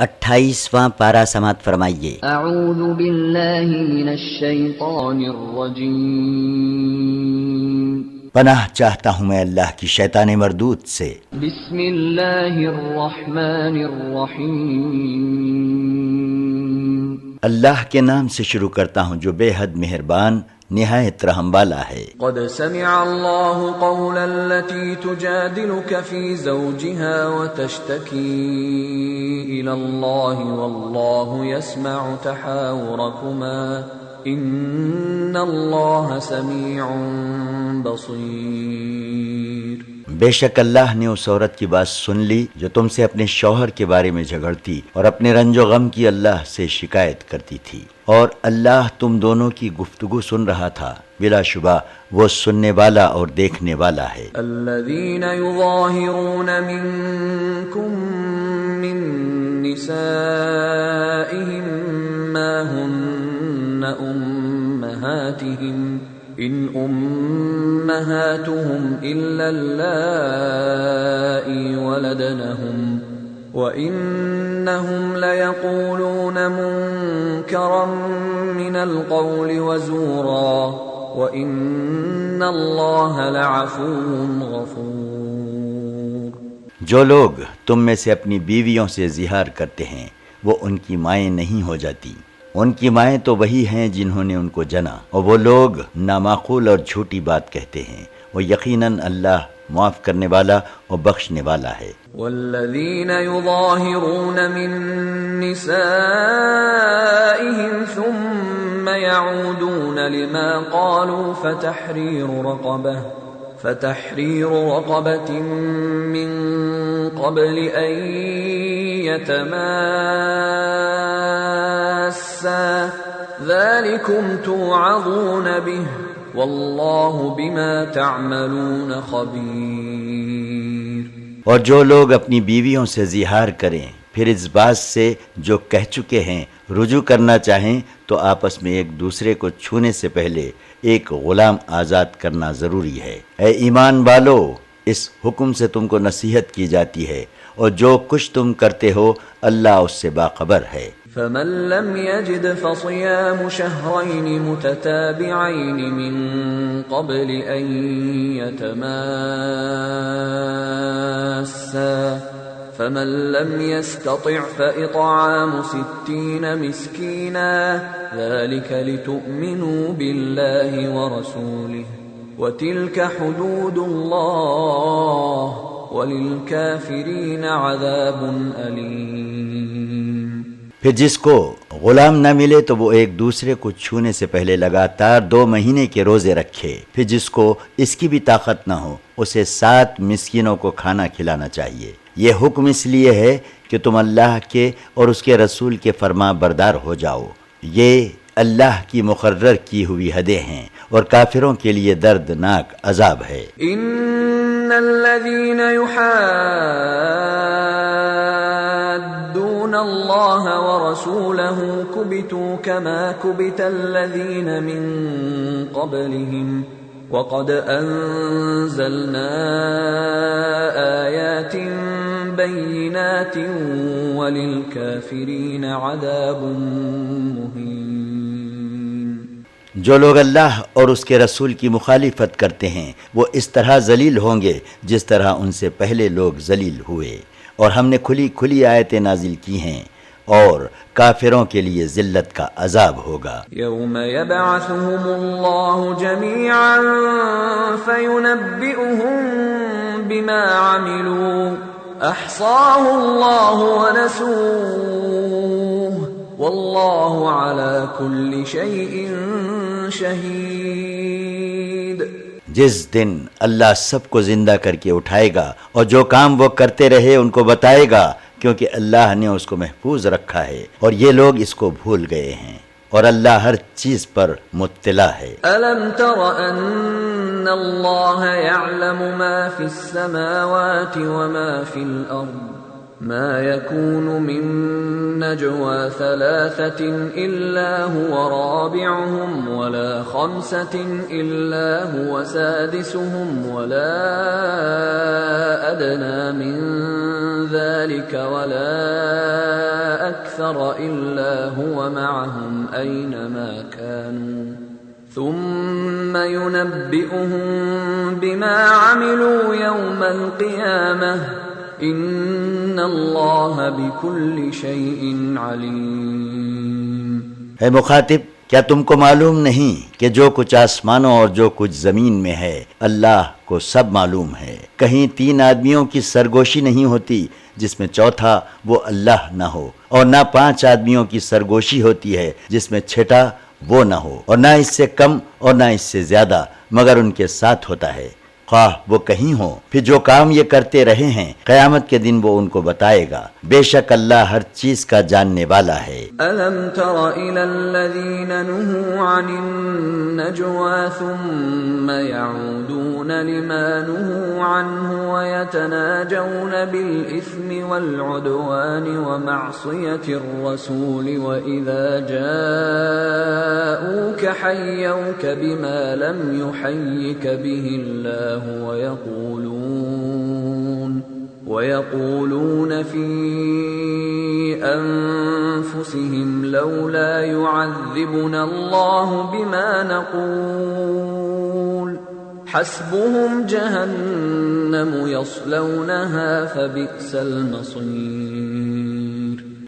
28واں پارہ سماعت فرمائیے۔ اعوذ باللہ من الشیطان الرجیم، پناہ چاہتا ہوں میں اللہ کی شیطان مردود سے۔ بسم اللہ الرحمن الرحیم، اللہ کے نام سے شروع کرتا ہوں جو بے حد مہربان نہایت رحم والا ہے۔ قد سمع اللہ قول التي تجادلك في زوجها وتشتكي إلى الله والله يسمع تحاوركما إن الله سميع بصير۔ بے شک اللہ نے اس عورت کی بات سن لی جو تم سے اپنے شوہر کے بارے میں جھگڑتی اور اپنے رنج و غم کی اللہ سے شکایت کرتی تھی، اور اللہ تم دونوں کی گفتگو سن رہا تھا، بلا شبہ وہ سننے والا اور دیکھنے والا ہے۔ الذين يظاهرون منكم من نسائهم ما هن أمهاتهم إن أمهاتهم إلا اللائي ولدنهم وإنهم ليقولون منكرا من القول وزورا وإن الله لعفو غفور۔ جو لوگ تم میں سے اپنی بیویوں سے زہار کرتے ہیں وہ ان کی مائیں نہیں ہو جاتی، ان کی مائیں تو وہی ہیں جنہوں نے ان کو جنا، اور وہ لوگ نامعقول اور جھوٹی بات کہتے ہیں، وہ یقیناً اللہ معاف کرنے والا اور بخشنے والا ہے۔ والذین یظاہرون من نسائهم ثم يعودون لما قالوا فتحرير رقبة من قبل أن يتماسا ذلكم توعظون به واللہ بما تعملون خبیر۔ اور جو لوگ اپنی بیویوں سے زہار کریں پھر اس بات سے جو کہہ چکے ہیں رجوع کرنا چاہیں تو آپس میں ایک دوسرے کو چھونے سے پہلے ایک غلام آزاد کرنا ضروری ہے۔ اے ایمان والو، اس حکم سے تم کو نصیحت کی جاتی ہے، اور جو کچھ تم کرتے ہو اللہ اس سے باخبر ہے۔ فمن لم يجد فصيام شهرين متتابعين من قبل أن يتماسا فمن لم يستطع فإطعام 60 مسكينا ذلك لتؤمنوا بالله ورسوله وتلك حدود الله وللكافرين عذاب أليم۔ پھر جس کو غلام نہ ملے تو وہ ایک دوسرے کو چھونے سے پہلے لگاتار 2 مہینے کے روزے رکھے، پھر جس کو اس کی بھی طاقت نہ ہو اسے 7 مسکینوں کو کھانا کھلانا چاہیے۔ یہ حکم اس لیے ہے کہ تم اللہ کے اور اس کے رسول کے فرما بردار ہو جاؤ، یہ اللہ کی مقرر کی ہوئی حدیں ہیں اور کافروں کے لیے دردناک عذاب ہے۔ ان الذين يحادون الله ورسوله كبتوا كما كبت الذين من قبلهم وقد أنزلنا آيات بينات وللكافرين عذاب مهين۔ جو لوگ اللہ اور اس کے رسول کی مخالفت کرتے ہیں وہ اس طرح ذلیل ہوں گے جس طرح ان سے پہلے لوگ ذلیل ہوئے، اور ہم نے کھلی کھلی آیتیں نازل کی ہیں، اور کافروں کے لیے ذلت کا عذاب ہوگا۔ یوم یبعثهم اللہ جميعا فینبئهم بما عملوا احصاہ اللہ ونسوہ واللہ علی کل شیء شہید۔ جس دن اللہ سب کو زندہ کر کے اٹھائے گا اور جو کام وہ کرتے رہے ان کو بتائے گا، کیونکہ اللہ نے اس کو محفوظ رکھا ہے اور یہ لوگ اس کو بھول گئے ہیں، اور اللہ ہر چیز پر مطلع ہے۔ الم تر ان اللہ یعلم ما فی السماوات وما فی الارض ما يكون من نجوى 3 إلا هو رابعهم ولا 5 إلا هو سادسهم ولا أدنى من ذلك ولا أكثر إلا هو معهم أينما كانوا ثم ينبئهم بما عملوا يوم القيامة إن الله بكل شيء عليم. اے مخاطب، کیا تم کو معلوم نہیں کہ جو کچھ آسمانوں اور جو کچھ زمین میں ہے اللہ کو سب معلوم ہے؟ کہیں 3 آدمیوں کی سرگوشی نہیں ہوتی جس میں چوتھا وہ اللہ نہ ہو، اور نہ 5 آدمیوں کی سرگوشی ہوتی ہے جس میں چھٹا وہ نہ ہو، اور نہ اس سے کم اور نہ اس سے زیادہ مگر ان کے ساتھ ہوتا ہے، خواہ وہ کہیں ہوں. پھر جو کام یہ کرتے رہے ہیں قیامت کے دن وہ ان کو بتائے گا. بے شک اللہ ہر چیز کا جاننے والا ہے. ألم تر إلى الذين نهوا عن النجوى ثم يعودون لما نهوا عنه ويتناجون بالإثم والعدوان ومعصية الرسول وإذا جاءوك حيوك بما لم يحيك به الله ويقولون في أنفسهم لولا يعذبنا الله بما نقول حسبهم جهنم يصلونها فبئس المصير.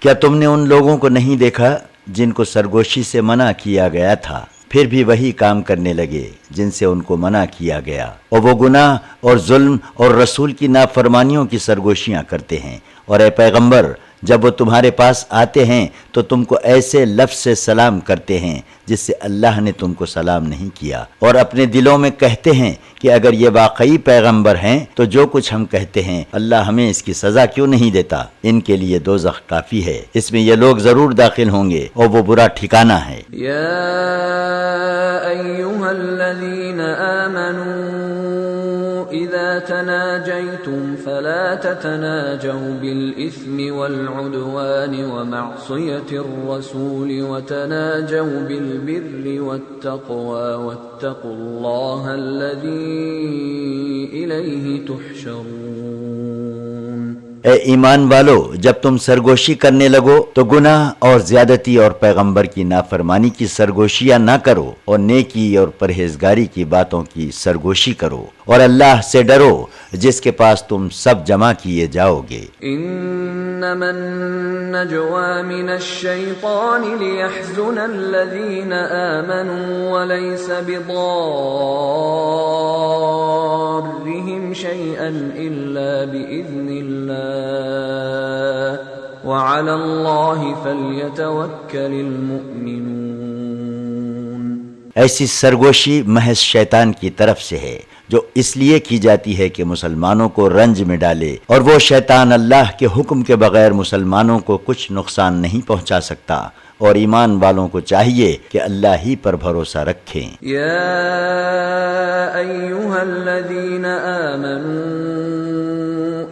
کیا تم نے ان لوگوں کو نہیں دیکھا جن کو سرگوشی سے منع کیا گیا تھا پھر بھی وہی کام کرنے لگے جن سے ان کو منع کیا گیا، اور وہ گناہ اور ظلم اور رسول کی نافرمانیوں کی سرگوشیاں کرتے ہیں. اور اے پیغمبر، جب وہ تمہارے پاس آتے ہیں تو تم کو ایسے لفظ سے سلام کرتے ہیں جس سے اللہ نے تم کو سلام نہیں کیا، اور اپنے دلوں میں کہتے ہیں کہ اگر یہ واقعی پیغمبر ہیں تو جو کچھ ہم کہتے ہیں اللہ ہمیں اس کی سزا کیوں نہیں دیتا. ان کے لیے دوزخ کافی ہے، اس میں یہ لوگ ضرور داخل ہوں گے اور وہ برا ٹھکانہ ہے. یا ایھا الذین آمنوا اذا تناجیتم فلا تتناجوا بالإثم والعدوان ومعصية الرسول وتناجوا بالبر والتقوى واتقوا الله الذي إليه تحشرون. اے ایمان والو، جب تم سرگوشی کرنے لگو تو گناہ اور زیادتی اور پیغمبر کی نافرمانی کی سرگوشیاں نہ کرو، اور نیکی اور پرہیزگاری کی باتوں کی سرگوشی کرو، اور اللہ سے ڈرو جس کے پاس تم سب جمع کیے جاؤ گے. انما النجوى من الشيطان ليحزن الذين آمنوا وليس بضارهم شيئا إلا بإذن الله وعلى الله فليتوكل المؤمنون. ایسی سرگوشی محض شیطان کی طرف سے ہے جو اس لیے کی جاتی ہے کہ مسلمانوں کو رنج میں ڈالے، اور وہ شیطان اللہ کے حکم کے بغیر مسلمانوں کو کچھ نقصان نہیں پہنچا سکتا، اور ایمان والوں کو چاہیے کہ اللہ ہی پر بھروسہ رکھیں. یا ایھا الذین آمنوا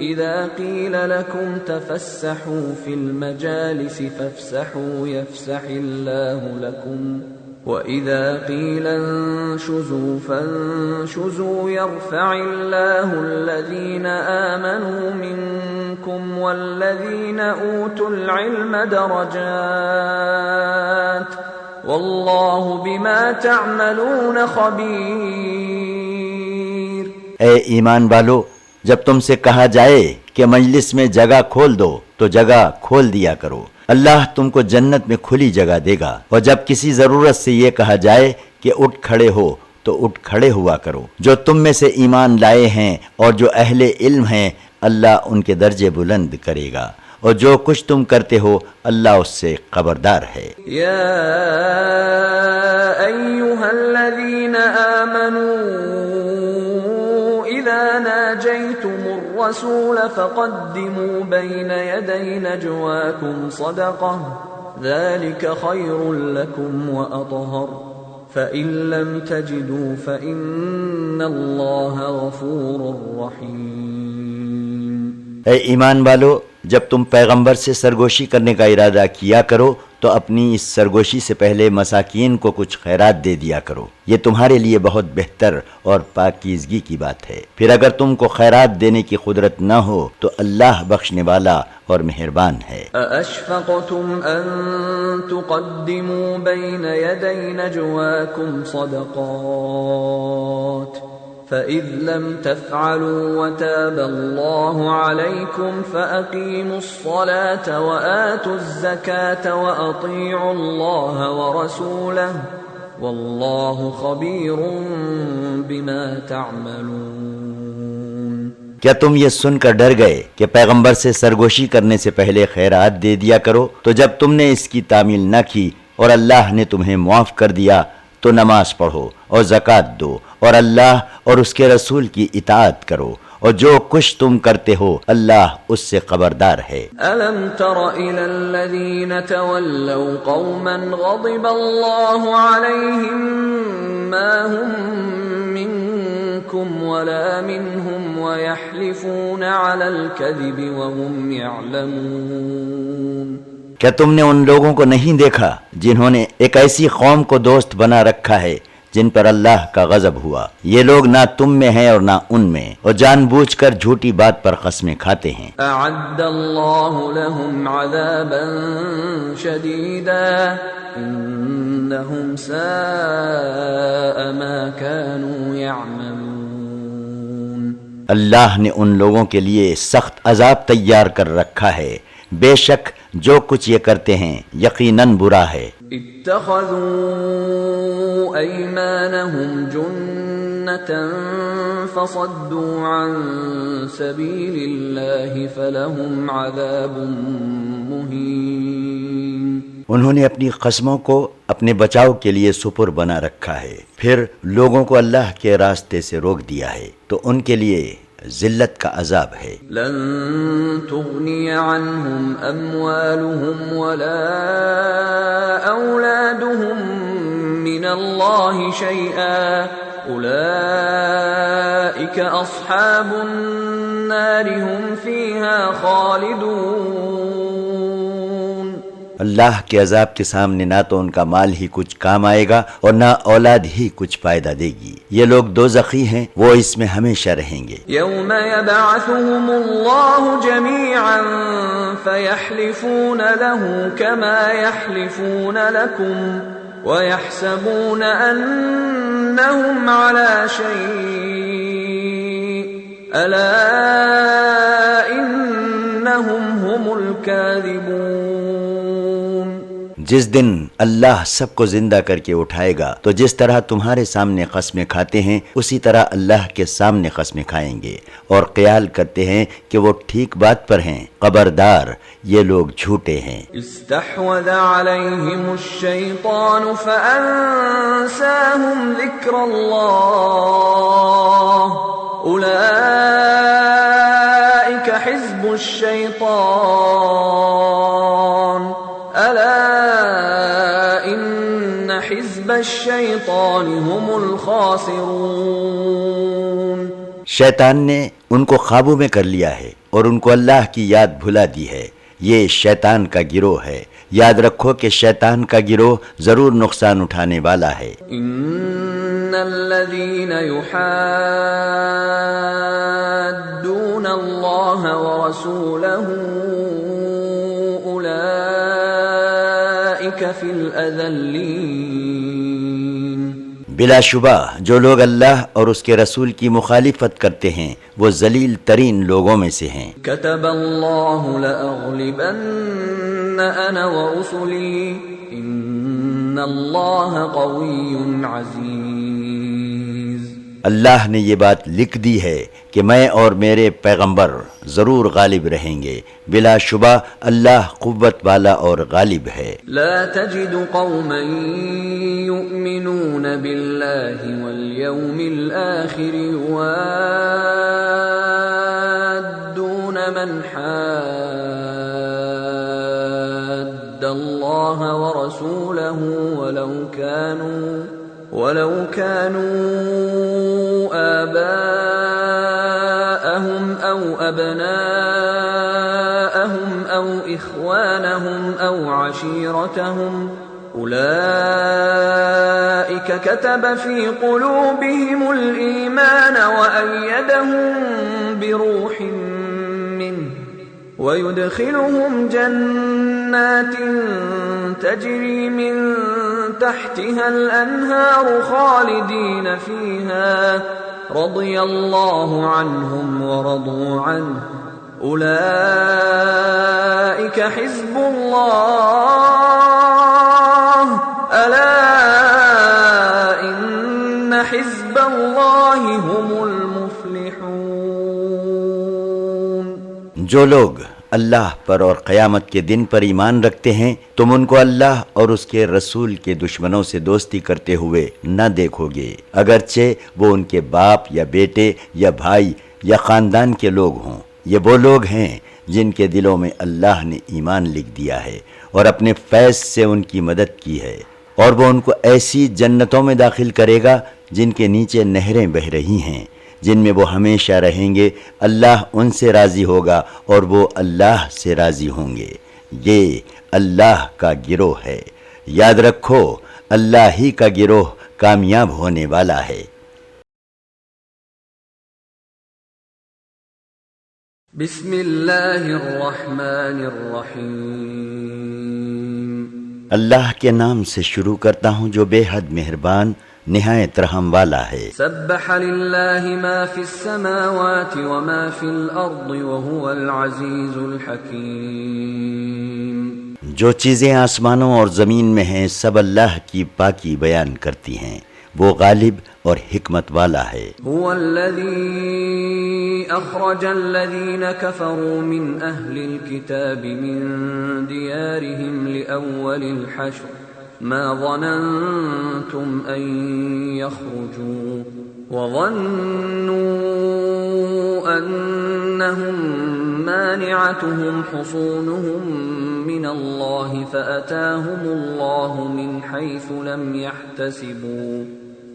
اذا قیل لکم تفسحوا فی المجالس فافسحوا یفسح اللہ لکم وَإِذَا قِيلَ انشُزُوا فَانشُزُوا يَرْفَعِ اللَّهُ الَّذِينَ آمَنُوا مِنكُمْ وَالَّذِينَ أُوتُوا الْعِلْمَ دَرَجَاتٍ وَاللَّهُ بِمَا تَعْمَلُونَ خَبِيرٌ. اے ایمان والو، جب تم سے کہا جائے کہ مجلس میں جگہ کھول دو تو جگہ کھول دیا کرو، اللہ تم کو جنت میں کھلی جگہ دے گا. اور جب کسی ضرورت سے یہ کہا جائے کہ اٹھ کھڑے ہو تو اٹھ کھڑے ہوا کرو. جو تم میں سے ایمان لائے ہیں اور جو اہل علم ہیں اللہ ان کے درجے بلند کرے گا، اور جو کچھ تم کرتے ہو اللہ اس سے خبردار ہے. یا ایھا الذین آمنوا اذا ناجیتم الرسول فقدموا بین یدی نجواکم صدقہ ذلك خیر لکم واطہر فإن لم تجدوا فإن اللہ غفور رحیم. اے ایمان والو، جب تم پیغمبر سے سرگوشی کرنے کا ارادہ کیا کرو تو اپنی اس سرگوشی سے پہلے مساکین کو کچھ خیرات دے دیا کرو، یہ تمہارے لیے بہت بہتر اور پاکیزگی کی بات ہے۔ پھر اگر تم کو خیرات دینے کی قدرت نہ ہو تو اللہ بخشنے والا اور مہربان ہے۔ أَأَشْفَقْتُمْ أَن تُقَدِّمُوا بَيْنَ يَدَيْ نَجْوَاكُمْ صَدَقَاتٍ فَإِذْ لَمْ تَفْعَلُوا وَتَابَ اللَّهُ عَلَيْكُمْ فَأَقِيمُوا الصَّلَاةَ وَآتُوا الزَّكَاةَ وَأَطِيعُوا اللَّهَ وَرَسُولَهُ وَاللَّهُ خَبِيرٌ بِمَا تَعْمَلُونَ۔ کیا تم یہ سن کر ڈر گئے کہ پیغمبر سے سرگوشی کرنے سے پہلے خیرات دے دیا کرو؟ تو جب تم نے اس کی تعمیل نہ کی اور اللہ نے تمہیں معاف کر دیا تو نماز پڑھو اور زکوٰۃ دو اور اللہ اور اس کے رسول کی اطاعت کرو، اور جو کچھ تم کرتے ہو اللہ اس سے خبردار ہے۔ أَلَمْ تَرَ إِلَى الَّذِينَ تَوَلَّوْا قَوْمًا غَضِبَ اللَّهُ عَلَيْهِمْ مَا هُمْ مِنكُمْ وَلَا مِنْهُمْ وَيَحْلِفُونَ عَلَى الْكَذِبِ وَهُمْ يَعْلَمُونَ۔ کیا تم نے ان لوگوں کو نہیں دیکھا جنہوں نے ایک ایسی قوم کو دوست بنا رکھا ہے جن پر اللہ کا غضب ہوا؟ یہ لوگ نہ تم میں ہیں اور نہ ان میں، اور جان بوجھ کر جھوٹی بات پر قسمیں کھاتے ہیں۔ أَعَدَّ اللَّهُ لَهُمْ عَذَابًا شَدِيدًا إِنَّهُمْ سَاءَ مَا كَانُوا يَعْمَلُونَ۔ اللہ نے ان لوگوں کے لیے سخت عذاب تیار کر رکھا ہے، بے شک جو کچھ یہ کرتے ہیں یقیناً برا ہے۔ اتخذوا أيمانهم جنة فصدوا عن سبيل الله فلهم عذاب مهين۔ انہوں نے اپنی قسموں کو اپنے بچاؤ کے لیے سپر بنا رکھا ہے، پھر لوگوں کو اللہ کے راستے سے روک دیا ہے تو ان کے لیے ذلت کا عذاب ہے۔ لن تغنی عنهم اموالهم ولا اولادهم من اللہ شیئا اولئک اصحاب النار هم فیها خالدون۔ اللہ کے عذاب کے سامنے نہ تو ان کا مال ہی کچھ کام آئے گا اور نہ اولاد ہی کچھ فائدہ دے گی، یہ لوگ دوزخی ہیں، وہ اس میں ہمیشہ رہیں گے۔ یوم یبعثهم اللہ جميعا فیحلفون له كما يحلفون لكم ويحسبون انهم على شيء الا انهم هم الكاذبون۔ جس دن اللہ سب کو زندہ کر کے اٹھائے گا تو جس طرح تمہارے سامنے قسمیں کھاتے ہیں اسی طرح اللہ کے سامنے قسمیں کھائیں گے، اور خیال کرتے ہیں کہ وہ ٹھیک بات پر ہیں، خبردار یہ لوگ جھوٹے ہیں۔ استحوذ عليهم الشيطان فأنساهم ذكر الله أولئك حزب الشيطان ألا إن حزب الشيطان هم الخاسرون۔ شیطان نے ان کو قابو میں کر لیا ہے اور ان کو اللہ کی یاد بھلا دی ہے، یہ شیطان کا گروہ ہے، یاد رکھو کہ شیطان کا گروہ ضرور نقصان اٹھانے والا ہے۔ ان الذين يحادون الله ورسوله اولئك في الاذلين۔ بلا شبہ جو لوگ اللہ اور اس کے رسول کی مخالفت کرتے ہیں وہ ذلیل ترین لوگوں میں سے ہیں۔ كتب الله لأغلبن أنا ورسلي إن الله قوي عزيز۔ اللہ نے یہ بات لکھ دی ہے کہ میں اور میرے پیغمبر ضرور غالب رہیں گے، بلا شبہ اللہ قوت والا اور غالب ہے۔ لا تجد قوما يؤمنون بالله واليوم الآخر يوادون من حاد الله ورسوله ولو كانوا آباءهم أو أبناءهم أو إخوانهم أو عشيرتهم أولئك كتب في قلوبهم الإيمان وأيدهم بروح منه ويدخلهم جنات تجري من تحتها الأنهار خالدين فيها رضي الله عنهم ورضوا عنه أولئك حزب الله ألا إن حزب الله هم المفلحون. جو لوگ اللہ پر اور قیامت کے دن پر ایمان رکھتے ہیں تم ان کو اللہ اور اس کے رسول کے دشمنوں سے دوستی کرتے ہوئے نہ دیکھو گے، اگرچہ وہ ان کے باپ یا بیٹے یا بھائی یا خاندان کے لوگ ہوں. یہ وہ لوگ ہیں جن کے دلوں میں اللہ نے ایمان لکھ دیا ہے اور اپنے فیض سے ان کی مدد کی ہے، اور وہ ان کو ایسی جنتوں میں داخل کرے گا جن کے نیچے نہریں بہہ رہی ہیں، جن میں وہ ہمیشہ رہیں گے. اللہ ان سے راضی ہوگا اور وہ اللہ سے راضی ہوں گے. یہ اللہ کا گروہ ہے. یاد رکھو اللہ ہی کا گروہ کامیاب ہونے والا ہے. بسم اللہ الرحمن الرحیم. اللہ کے نام سے شروع کرتا ہوں جو بے حد مہربان نہایت رحم والا ہے. سبح للہ ما فی السماوات وما فی الارض وهو العزیز الحکیم. جو چیزیں آسمانوں اور زمین میں ہیں سب اللہ کی پاکی بیان کرتی ہیں، وہ غالب اور حکمت والا ہے. هو الذی اخرج الذین کفروا من اہل الكتاب من دیارهم لأول الحشر ما ظننتم ان يخرجوا وظنوا انهم مانعتهم حصونهم من الله فأتاهم الله من حيث لم يحتسبوا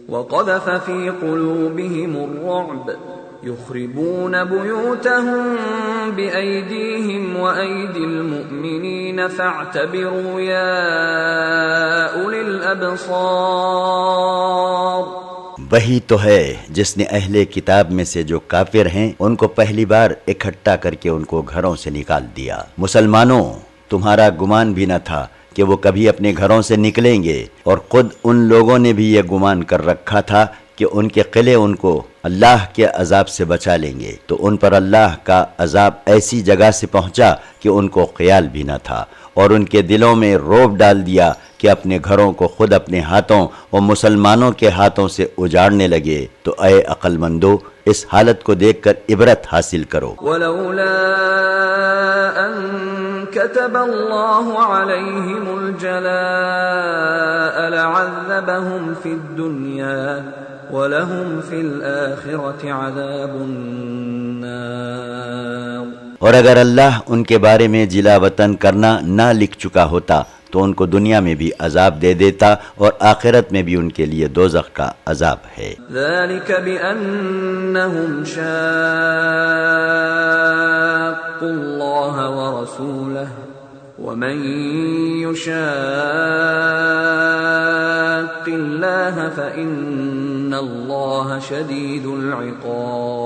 وقذف في قلوبهم الرعب يخربون بيوتهم بأيديهم وأيدي المؤمنين فاعتبروا يا أولي الأبصار. وہی تو ہے جس نے اہل کتاب میں سے جو کافر ہیں ان کو پہلی بار اکٹھا کر کے ان کو گھروں سے نکال دیا. مسلمانوں تمہارا گمان بھی نہ تھا کہ وہ کبھی اپنے گھروں سے نکلیں گے، اور خود ان لوگوں نے بھی یہ گمان کر رکھا تھا کہ ان کے قلعے ان کو اللہ کے عذاب سے بچا لیں گے، تو ان پر اللہ کا عذاب ایسی جگہ سے پہنچا کہ ان کو خیال بھی نہ تھا، اور ان کے دلوں میں رعب ڈال دیا کہ اپنے گھروں کو خود اپنے ہاتھوں اور مسلمانوں کے ہاتھوں سے اجاڑنے لگے. تو اے عقل مندو اس حالت کو دیکھ کر عبرت حاصل کرو. ولولا ان كتب الله عليهم الجلاء لعذبهم في الدنيا وَلَهُمْ فِي الْآخِرَةِ عَذَابُ النَّارِ. اور اگر اللہ ان کے بارے میں جلا وطن کرنا نہ لکھ چکا ہوتا تو ان کو دنیا میں بھی عذاب دے دیتا اور آخرت میں بھی ان کے لیے دوزخ کا عذاب ہے. ذَلِكَ بِأَنَّهُمْ شَاقُّوا اللَّهَ وَرَسُولَهُ وَمَن يُشَاقِّ اللَّهَ فَإِنَّ اللَّهَ شَدِيدُ الْعِقَابِ.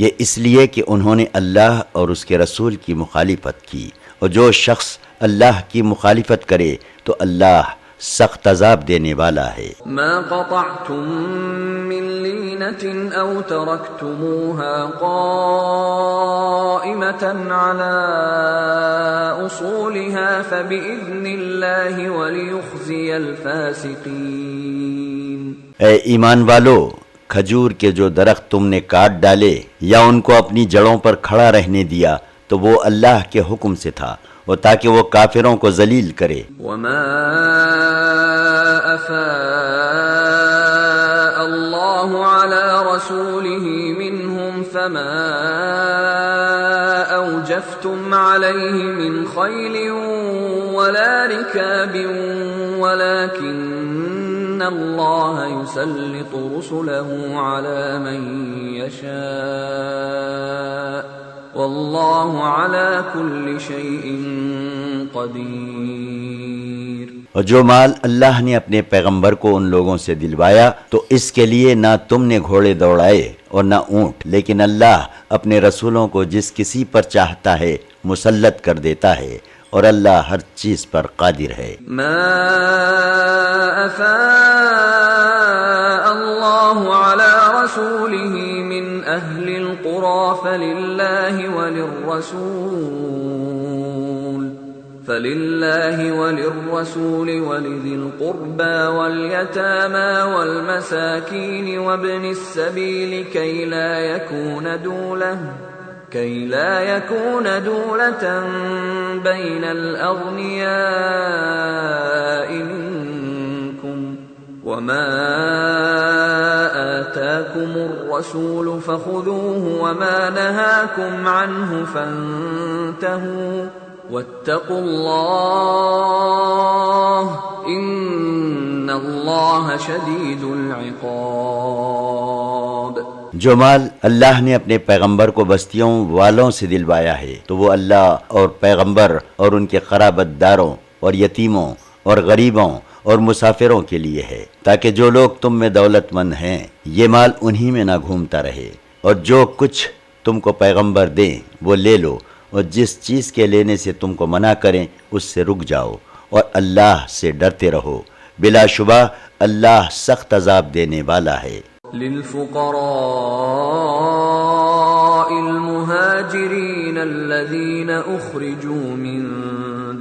یہ اس لیے کہ انہوں نے اللہ اور اس کے رسول کی مخالفت کی، اور جو شخص اللہ کی مخالفت کرے تو اللہ سخت عذاب دینے والا ہے. ما قطعتم من لینة او ترکتموها قائمة على اصولها فبإذن اللہ وليخزي الفاسقین. اے ایمان والو، کھجور کے جو درخت تم نے کاٹ ڈالے یا ان کو اپنی جڑوں پر کھڑا رہنے دیا تو وہ اللہ کے حکم سے تھا، اور تاکہ وہ کافروں کو ذلیل کرے. وما افاء اللہ علی رسوله منهم فما اوجفتم علیہ من خیل ولا رکاب ولكن اللہ يسلط رسله على من يشاء واللہ علی کل شیء قدیر۔ اور جو مال اللہ نے اپنے پیغمبر کو ان لوگوں سے دلوایا تو اس کے لیے نہ تم نے گھوڑے دوڑائے اور نہ اونٹ، لیکن اللہ اپنے رسولوں کو جس کسی پر چاہتا ہے مسلط کر دیتا ہے، اور اللہ ہر چیز پر قادر ہے۔ ما افاء اللہ علی رسولہ من اہل القرى فللہ وللرسول ولذی القربى واليتامى والمساکین وابن السبیل كي لا يكون دولة بين الأغنياء منكم وما آتاكم الرسول فخذوه وما نهاكم عنه فانتهوا واتقوا الله إن الله شديد العقاب۔ جو مال اللہ نے اپنے پیغمبر کو بستیوں والوں سے دلوایا ہے تو وہ اللہ اور پیغمبر اور ان کے قرابت داروں اور یتیموں اور غریبوں اور مسافروں کے لیے ہے، تاکہ جو لوگ تم میں دولت مند ہیں یہ مال انہی میں نہ گھومتا رہے، اور جو کچھ تم کو پیغمبر دیں وہ لے لو، اور جس چیز کے لینے سے تم کو منع کریں اس سے رک جاؤ، اور اللہ سے ڈرتے رہو، بلا شبہ اللہ سخت عذاب دینے والا ہے۔ للفقراء المهاجرين الذين أخرجوا من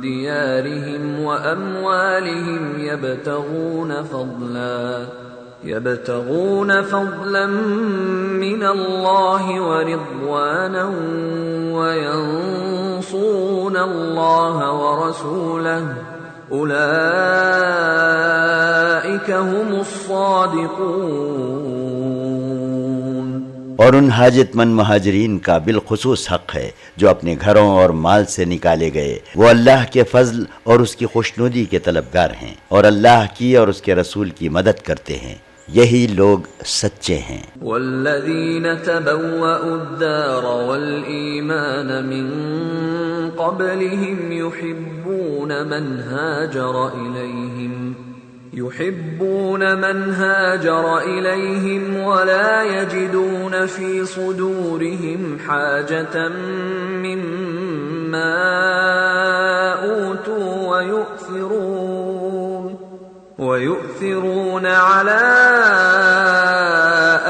ديارهم وأموالهم يبتغون فضلا من الله ورضوانا وينصرون الله ورسوله اولئک هم الصادقون۔ اور ان حاجت مند مہاجرین کا بالخصوص حق ہے جو اپنے گھروں اور مال سے نکالے گئے، وہ اللہ کے فضل اور اس کی خوشنودی کے طلبگار ہیں، اور اللہ کی اور اس کے رسول کی مدد کرتے ہیں، یہی لوگ سچے ہیں۔ والذین تبوأوا الدار والایمان من قبلهم يحبون من هاجر إليهم ولا يجدون في صدورهم حاجة مما أوتوا ويؤثرون على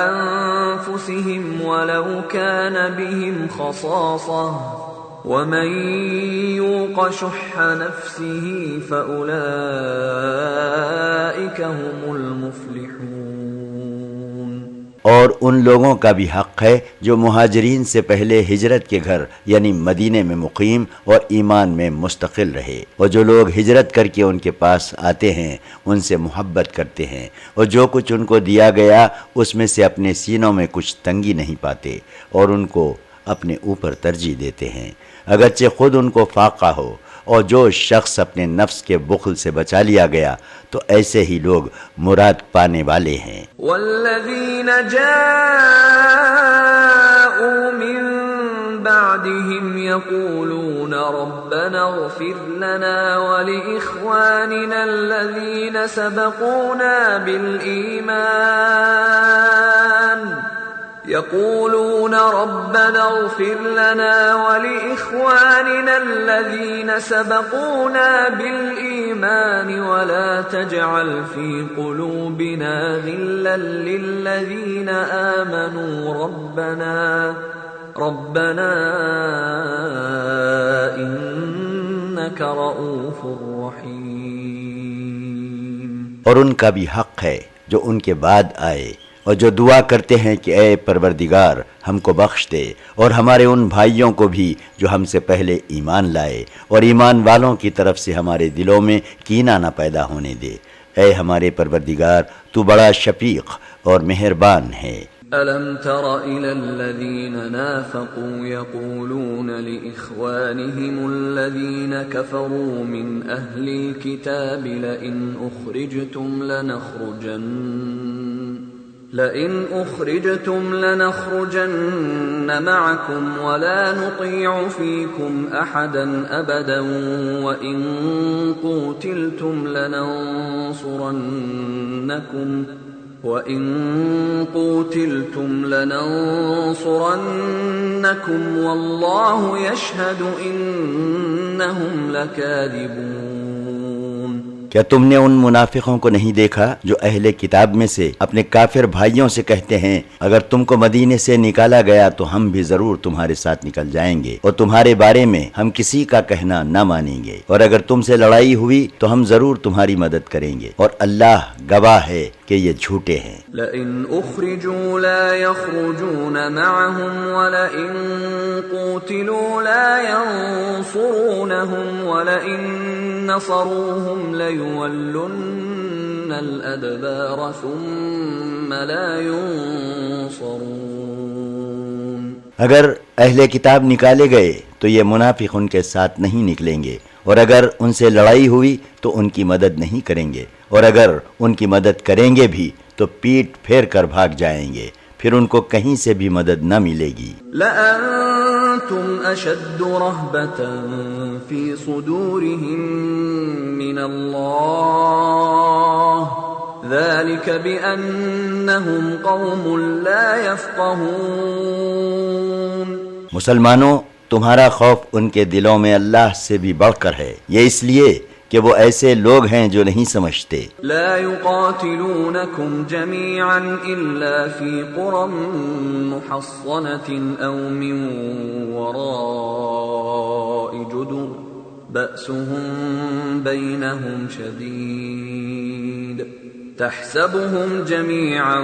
أنفسهم ولو كان بهم خصاصة ومن يوق شح نفسه فأولئك هم المفلحون۔ اور ان لوگوں کا بھی حق ہے جو مہاجرین سے پہلے ہجرت کے گھر یعنی مدینے میں مقیم اور ایمان میں مستقل رہے، اور جو لوگ ہجرت کر کے ان کے پاس آتے ہیں ان سے محبت کرتے ہیں، اور جو کچھ ان کو دیا گیا اس میں سے اپنے سینوں میں کچھ تنگی نہیں پاتے، اور ان کو اپنے اوپر ترجیح دیتے ہیں اگرچہ خود ان کو فاقہ ہو، اور جو شخص اپنے نفس کے بخل سے بچا لیا گیا تو ایسے ہی لوگ مراد پانے والے ہیں۔ والذین جاءوا من بعدهم يقولون ربنا اغفر لنا ولإخواننا الذين سبقونا بالإيمان يقولون ربنا اغفر لنا ولإخواننا الذين سبقونا بالإيمان ولا تجعل في قلوبنا غلا للذين آمنوا ربنا إنك رؤوف رحيم۔ اور ان کا بھی حق ہے جو ان کے بعد آئے اور جو دعا کرتے ہیں کہ اے پروردگار ہم کو بخش دے، اور ہمارے ان بھائیوں کو بھی جو ہم سے پہلے ایمان لائے، اور ایمان والوں کی طرف سے ہمارے دلوں میں کینہ نہ پیدا ہونے دے۔ اے ہمارے پروردگار تو بڑا شفیق اور مہربان ہے۔ أَلَمْ تَرَ إِلَى الَّذِينَ نَافَقُوا يَقُولُونَ لِإِخْوَانِهِمُ الَّذِينَ كَفَرُوا مِنْ أَهْلِ الْكِتَابِ لَئِنْ أُخْرِجْتُمْ لئن أخرجتم لنخرجن معكم ولا نطيع فيكم أحدا أبدا وإن قوتلتم لننصرنكم والله يشهد إنهم لكاذبون. کیا تم نے ان منافقوں کو نہیں دیکھا جو اہل کتاب میں سے اپنے کافر بھائیوں سے کہتے ہیں اگر تم کو مدینے سے نکالا گیا تو ہم بھی ضرور تمہارے ساتھ نکل جائیں گے اور تمہارے بارے میں ہم کسی کا کہنا نہ مانیں گے اور اگر تم سے لڑائی ہوئی تو ہم ضرور تمہاری مدد کریں گے اور اللہ گواہ ہے کہ یہ جھوٹے ہیں. لئن اخرجوا لا يخرجون معهم ولئن قوتلوا لا ينصرونهم ولئن نصروهم ليولن الأدبار ثم لا ينصرون. اگر اہل کتاب نکالے گئے تو یہ منافق ان کے ساتھ نہیں نکلیں گے اور اگر ان سے لڑائی ہوئی تو ان کی مدد نہیں کریں گے اور اگر ان کی مدد کریں گے بھی تو پیٹ پھیر کر بھاگ جائیں گے پھر ان کو کہیں سے بھی مدد نہ ملے گی. لأنتم أشد رهبة في صدورهم من الله ذلك بأنهم قوم لا يفقهون. مسلمانوں تمہارا خوف ان کے دلوں میں اللہ سے بھی بڑھ کر ہے، یہ اس لیے کہ وہ ایسے لوگ ہیں جو نہیں سمجھتے. لا يقاتلونكم جميعا إلا في قرى محصنة أو من وراء جدر بأسهم بينهم شديد تحسبهم جميعا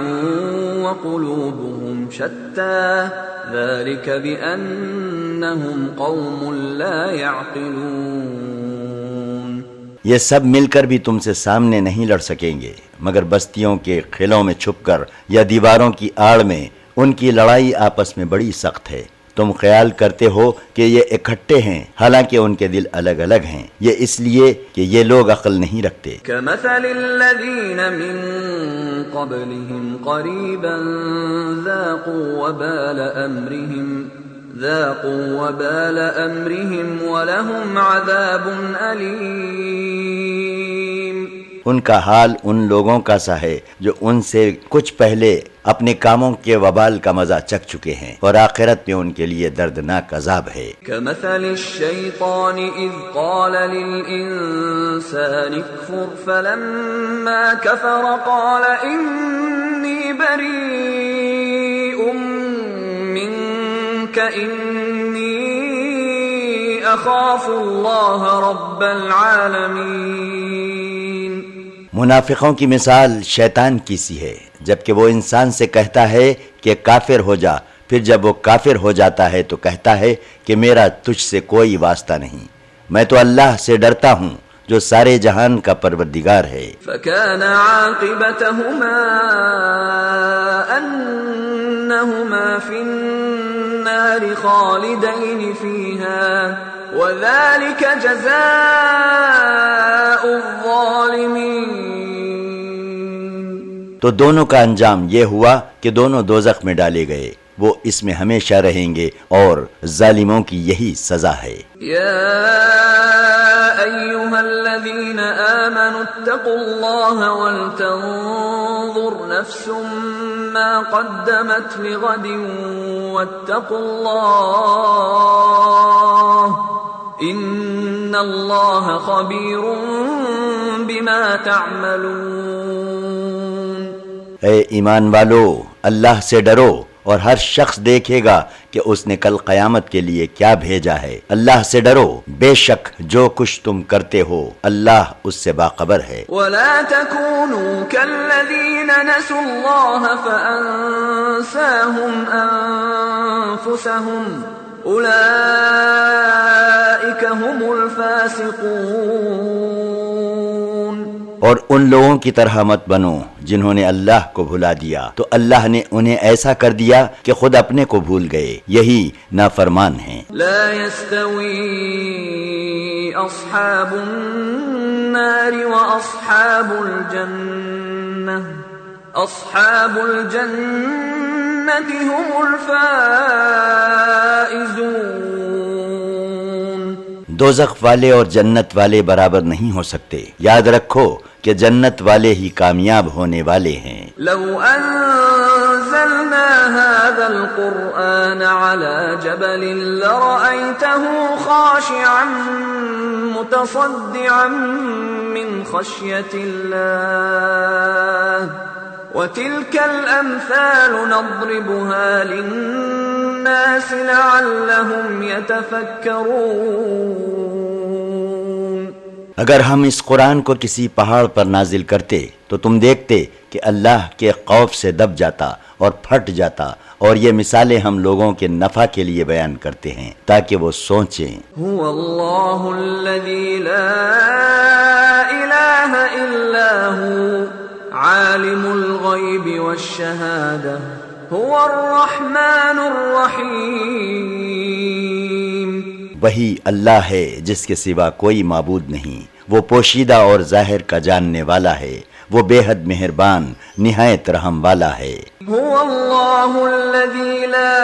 وقلوبهم شتى ذلك بأنهم قوم لا يعقلون. یہ سب مل کر بھی تم سے سامنے نہیں لڑ سکیں گے مگر بستیوں کے خلوں میں چھپ کر یا دیواروں کی آڑ میں. ان کی لڑائی آپس میں بڑی سخت ہے. تم خیال کرتے ہو کہ یہ اکٹھے ہیں حالانکہ ان کے دل الگ الگ ہیں، یہ اس لیے کہ یہ لوگ عقل نہیں رکھتے. كمثل الذين من قبلهم قريبا ذاقوا وبال أمرهم ولهم عذاب أليم. ان کا حال ان لوگوں کا سا ہے جو ان سے کچھ پہلے اپنے کاموں کے وبال کا مزہ چکھ چکے ہیں اور آخرت میں ان کے لیے دردناک عذاب ہے. كمثل الشيطان إذ قال للإنسان اكفر فلما كفر قال إني بريء منك إني أخاف الله رب العالمين. منافقوں کی مثال شیطان کی سی ہے جبکہ وہ انسان سے کہتا ہے کہ کافر ہو جا، پھر جب وہ کافر ہو جاتا ہے تو کہتا ہے کہ میرا تجھ سے کوئی واسطہ نہیں، میں تو اللہ سے ڈرتا ہوں جو سارے جہان کا پروردگار ہے. فكان عاقبتهما أنهما في النار خالدين فيها وذلك جزاء الظالمين. تو دونوں کا انجام یہ ہوا کہ دونوں دوزخ میں ڈالے گئے، وہ اس میں ہمیشہ رہیں گے اور ظالموں کی یہی سزا ہے. يا أيها الذين آمنوا اتقوا الله ولتنظر نفس ما قدمت لغد واتقوا الله إن الله خبير بما تعملون. اے ایمان والو اللہ سے ڈرو اور ہر شخص دیکھے گا کہ اس نے کل قیامت کے لیے کیا بھیجا ہے. اللہ سے ڈرو، بے شک جو کچھ تم کرتے ہو اللہ اس سے باخبر ہے. ولا تكونوا كالذين نسوا الله فأنساهم أنفسهم أولئك هم الفاسقون. اور ان لوگوں کی طرح مت بنو جنہوں نے اللہ کو بھلا دیا تو اللہ نے انہیں ایسا کر دیا کہ خود اپنے کو بھول گئے، یہی نافرمان ہیں. لا يستوي أصحاب النار وأصحاب الجنة أصحاب الجنة هم الفائزون. دوزخ والے اور جنت والے برابر نہیں ہو سکتے. یاد رکھو کہ جنت والے ہی کامیاب ہونے والے ہیں. لو أنزلنا هذا القرآن على جبل لرأيته خاشعا متصدعا من خشية الله وتلك الأمثال نضربها للناس لعلهم يتفكرون. اگر ہم اس قرآن کو کسی پہاڑ پر نازل کرتے تو تم دیکھتے کہ اللہ کے خوف سے دب جاتا اور پھٹ جاتا، اور یہ مثالیں ہم لوگوں کے نفع کے لیے بیان کرتے ہیں تاکہ وہ سوچیں. هو اللہ الذی لا الہ الا هو عالم الغیب والشہادہ هو الرحمن الرحیم. وہی اللہ ہے جس کے سوا کوئی معبود نہیں، وہ پوشیدہ اور ظاہر کا جاننے والا ہے، وہ بے حد مہربان نہایت رحم والا ہے. هو اللہ الذی لا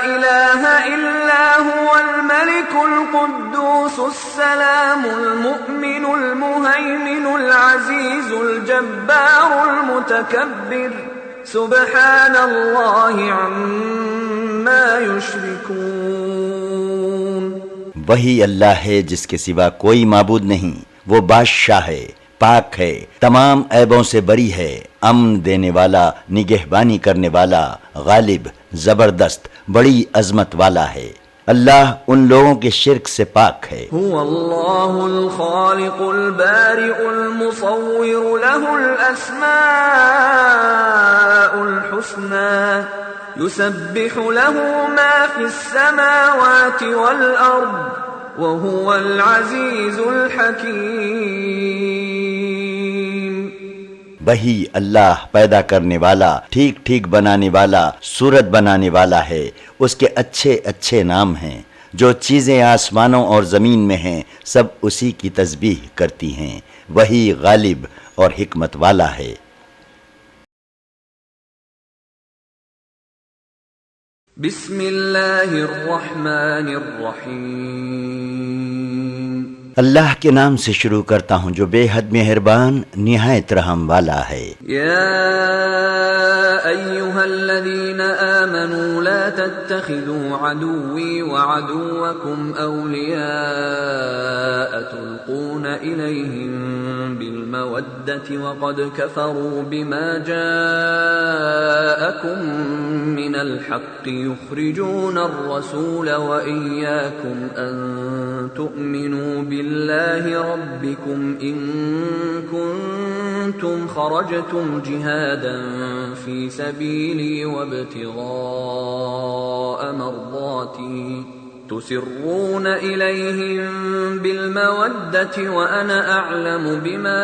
الہ الا هو الملک القدوس السلام المؤمن المہیمن العزیز الجبار المتکبر سبحان اللہ عما یشرکون. وہی اللہ ہے جس کے سوا کوئی معبود نہیں، وہ بادشاہ ہے، پاک ہے، تمام عیبوں سے بری ہے، امن دینے والا، نگہبانی کرنے والا، غالب، زبردست، بڑی عظمت والا ہے. اللہ ان لوگوں کے شرک سے پاک ہے. هو اللہ الخالق البارئ المصور له الاسماء الحسنى يسبح له ما في السماوات والارض وهو العزیز الحکیم. وہی اللہ پیدا کرنے والا، ٹھیک ٹھیک بنانے والا، صورت بنانے والا ہے. اس کے اچھے اچھے نام ہیں. جو چیزیں آسمانوں اور زمین میں ہیں سب اسی کی تسبیح کرتی ہیں. وہی غالب اور حکمت والا ہے. بسم اللہ الرحمن الرحیم. اللہ کے نام سے شروع کرتا ہوں جو بے حد مہربان نہایت رحم والا ہے. یا ایہا الذین آمنوا لا تتخذوا عدوی وعدوکم اولیاء تلقون الیہم بالمودة وقد کفروا بما جاءکم من الحق یخرجون الرسول وإیاکم ان تؤمنوا بالله ربكم إن كنتم خرجتم جهادا في سبيلي وابتغاء مرضاتي تسرون إليهم بالمودة وأنا أعلم بما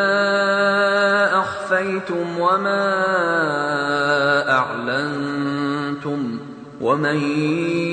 أخفيتم وما أعلنتم ومن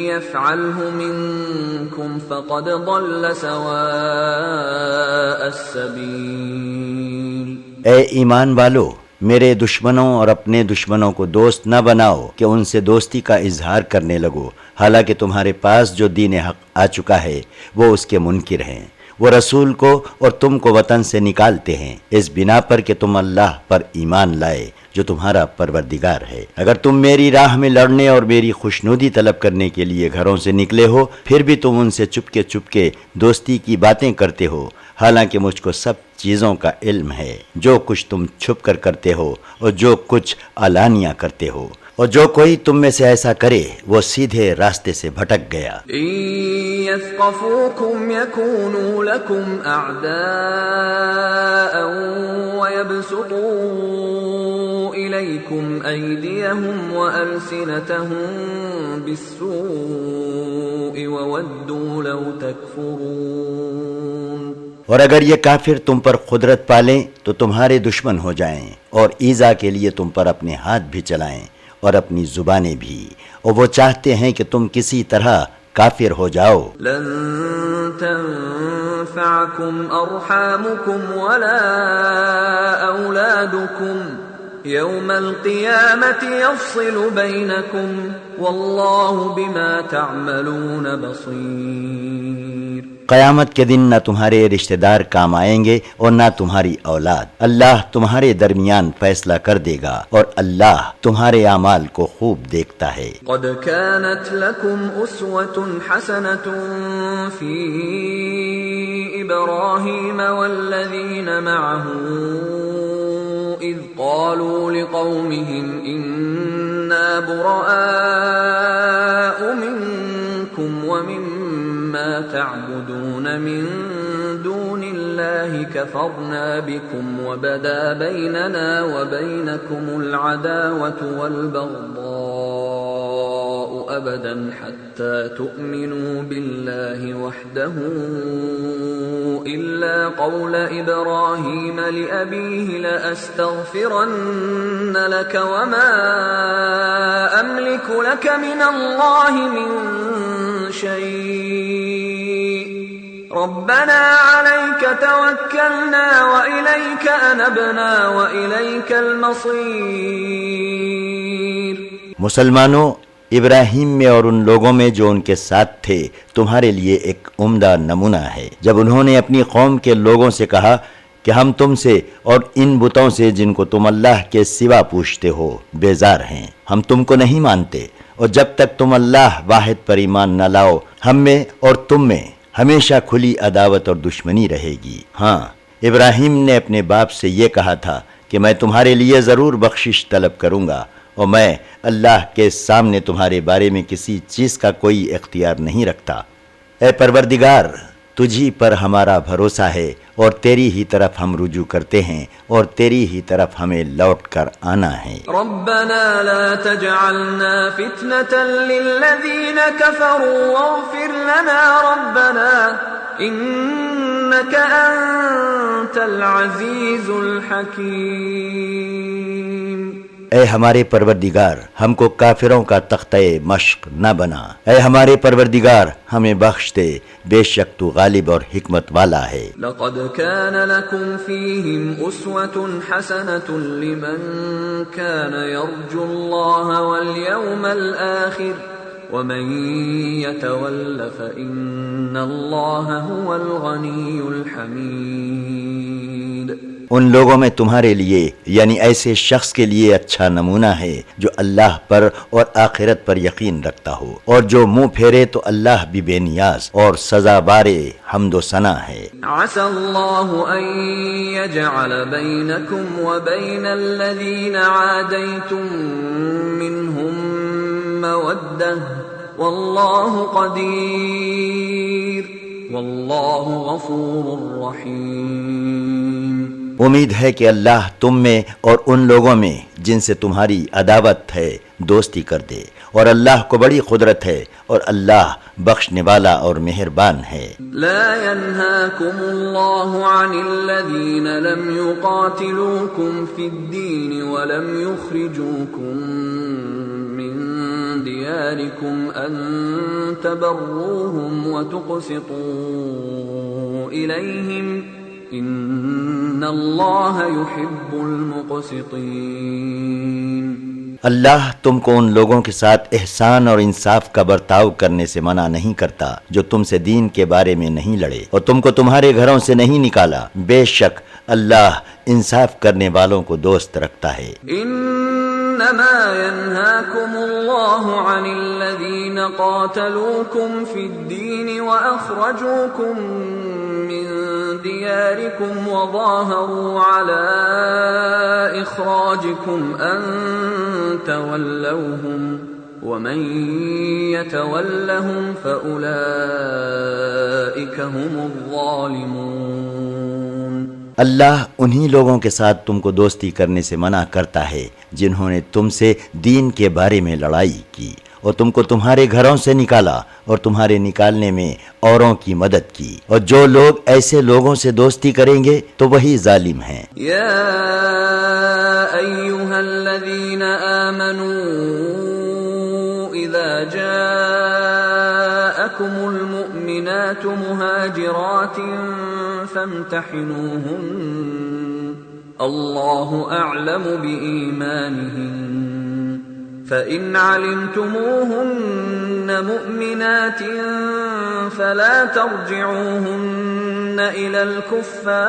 يفعله منكم فقد ضل سواء السبيل. اے ایمان والو، میرے دشمنوں اور اپنے دشمنوں کو دوست نہ بناؤ کہ ان سے دوستی کا اظہار کرنے لگو، حالانکہ تمہارے پاس جو دین حق آ چکا ہے وہ اس کے منکر ہیں. وہ رسول کو اور تم کو وطن سے نکالتے ہیں اس بنا پر کہ تم اللہ پر ایمان لائے جو تمہارا پروردگار ہے. اگر تم میری راہ میں لڑنے اور میری خوشنودی طلب کرنے کے لیے گھروں سے نکلے ہو، پھر بھی تم ان سے چپکے دوستی کی باتیں کرتے ہو، حالانکہ مجھ کو سب چیزوں کا علم ہے، جو کچھ تم چھپ کر کرتے ہو اور جو کچھ علانیہ کرتے ہو. اور جو کوئی تم میں سے ایسا کرے وہ سیدھے راستے سے بھٹک گیا. إن يثقفوكم يكونوا لكم أعداء ويبسطوا إليكم أيديهم وألسنتهم بالسوء وودوا لو تكفرون. اور اگر یہ کافر تم پر قدرت پالیں تو تمہارے دشمن ہو جائیں اور ایذا کے لیے تم پر اپنے ہاتھ بھی چلائیں اور اپنی زبانیں بھی، اور وہ چاہتے ہیں کہ تم کسی طرح کافر ہو جاؤ۔ لن تنفعكم أرحامكم ولا أولادكم يوم القيامة يفصل بينكم والله بما تعملون بصير۔ قیامت کے دن نہ تمہارے رشتہ دار کام آئیں گے اور نہ تمہاری اولاد، اللہ تمہارے درمیان فیصلہ کر دے گا اور اللہ تمہارے اعمال کو خوب دیکھتا ہے۔ قد كانت لكم أسوة حسنة في إبراهيم والذين معه إذ قالوا لقومهم إنا براء منكم ومما تعبدون من دون الله كفرنا بكم وبدا بيننا وبينكم العداوة والبغضاء أبدا حتى تؤمنوا بالله وحده إلا قول إبراهيم لأبيه لأستغفرن لك وما أملك لك من الله من شيء ربنا عليك توكلنا وإليك أنبنا وإليك المصير۔ مسلمانوں، ابراہیم میں اور ان لوگوں میں جو ان کے ساتھ تھے تمہارے لیے ایک عمدہ نمونہ ہے۔ جب انہوں نے اپنی قوم کے لوگوں سے کہا کہ ہم تم سے اور ان بتوں سے جن کو تم اللہ کے سوا پوجتے ہو بیزار ہیں، ہم تم کو نہیں مانتے، اور جب تک تم اللہ واحد پر ایمان نہ لاؤ ہم میں اور تم میں ہمیشہ کھلی عداوت اور دشمنی رہے گی۔ ہاں، ابراہیم نے اپنے باپ سے یہ کہا تھا کہ میں تمہارے لیے ضرور بخشش طلب کروں گا اور میں اللہ کے سامنے تمہارے بارے میں کسی چیز کا کوئی اختیار نہیں رکھتا۔ اے پروردگار، تجھی پر ہمارا بھروسہ ہے اور تیری ہی طرف ہم رجوع کرتے ہیں اور تیری ہی طرف ہمیں لوٹ کر آنا ہے۔ ربنا لا تجعلنا فتنة للذين كفروا واغفر لنا ربنا إنك أنت العزيز الحكيم۔ اے ہمارے پروردگار، ہم کو کافروں کا تختہ مشق نہ بنا۔ اے ہمارے پروردگار، ہمیں بخش دے، بے شک تو غالب اور حکمت والا ہے۔ لقد كان لكم فيهم أسوة حسنة لمن كان يرجو الله واليوم الآخر ومن يتول فإن الله هو الغني الحميد۔ ان لوگوں میں تمہارے لیے یعنی ایسے شخص کے لیے اچھا نمونہ ہے جو اللہ پر اور آخرت پر یقین رکھتا ہو، اور جو منہ پھیرے تو اللہ بھی بے نیاز اور سزا بارے حمد و ثنا ہے۔ عسى الله أن يجعل بينكم وبين الذين عاديتم منهم مودة والله قدير والله غفور رحيم۔ امید ہے کہ اللہ تم میں اور ان لوگوں میں جن سے تمہاری عداوت ہے دوستی کر دے، اور اللہ کو بڑی قدرت ہے اور اللہ بخشنے والا اور مہربان ہے۔ لا ينهاكم الله عن الذين لم يقاتلوكم في الدين ولم يخرجوكم من دياركم أن تبروهم وتقسطوا إليهم ان اللہ يحب المقسطین۔ اللہ تم کو ان لوگوں کے ساتھ احسان اور انصاف کا برتاؤ کرنے سے منع نہیں کرتا جو تم سے دین کے بارے میں نہیں لڑے اور تم کو تمہارے گھروں سے نہیں نکالا، بے شک اللہ انصاف کرنے والوں کو دوست رکھتا ہے۔ انما ينهاكم الله عن الذين قاتلوكم في الدين واخرجوكم من دياركم وظاهروا على اخراجكم ان تولوهم ومن يتولهم فاولئك هم الظالمون۔ اللہ انہی لوگوں کے ساتھ تم کو دوستی کرنے سے منع کرتا ہے جنہوں نے تم سے دین کے بارے میں لڑائی کی اور تم کو تمہارے گھروں سے نکالا اور تمہارے نکالنے میں اوروں کی مدد کی، اور جو لوگ ایسے لوگوں سے دوستی کریں گے تو وہی ظالم ہیں۔ یا ایھا الذین آمنوا اذا جاءکم المؤمنات مهاجرات فامتحنوهن الله أعلم بإيمانهن فإن علمتموهن مؤمنات فلا ترجعوهن إلى الكفار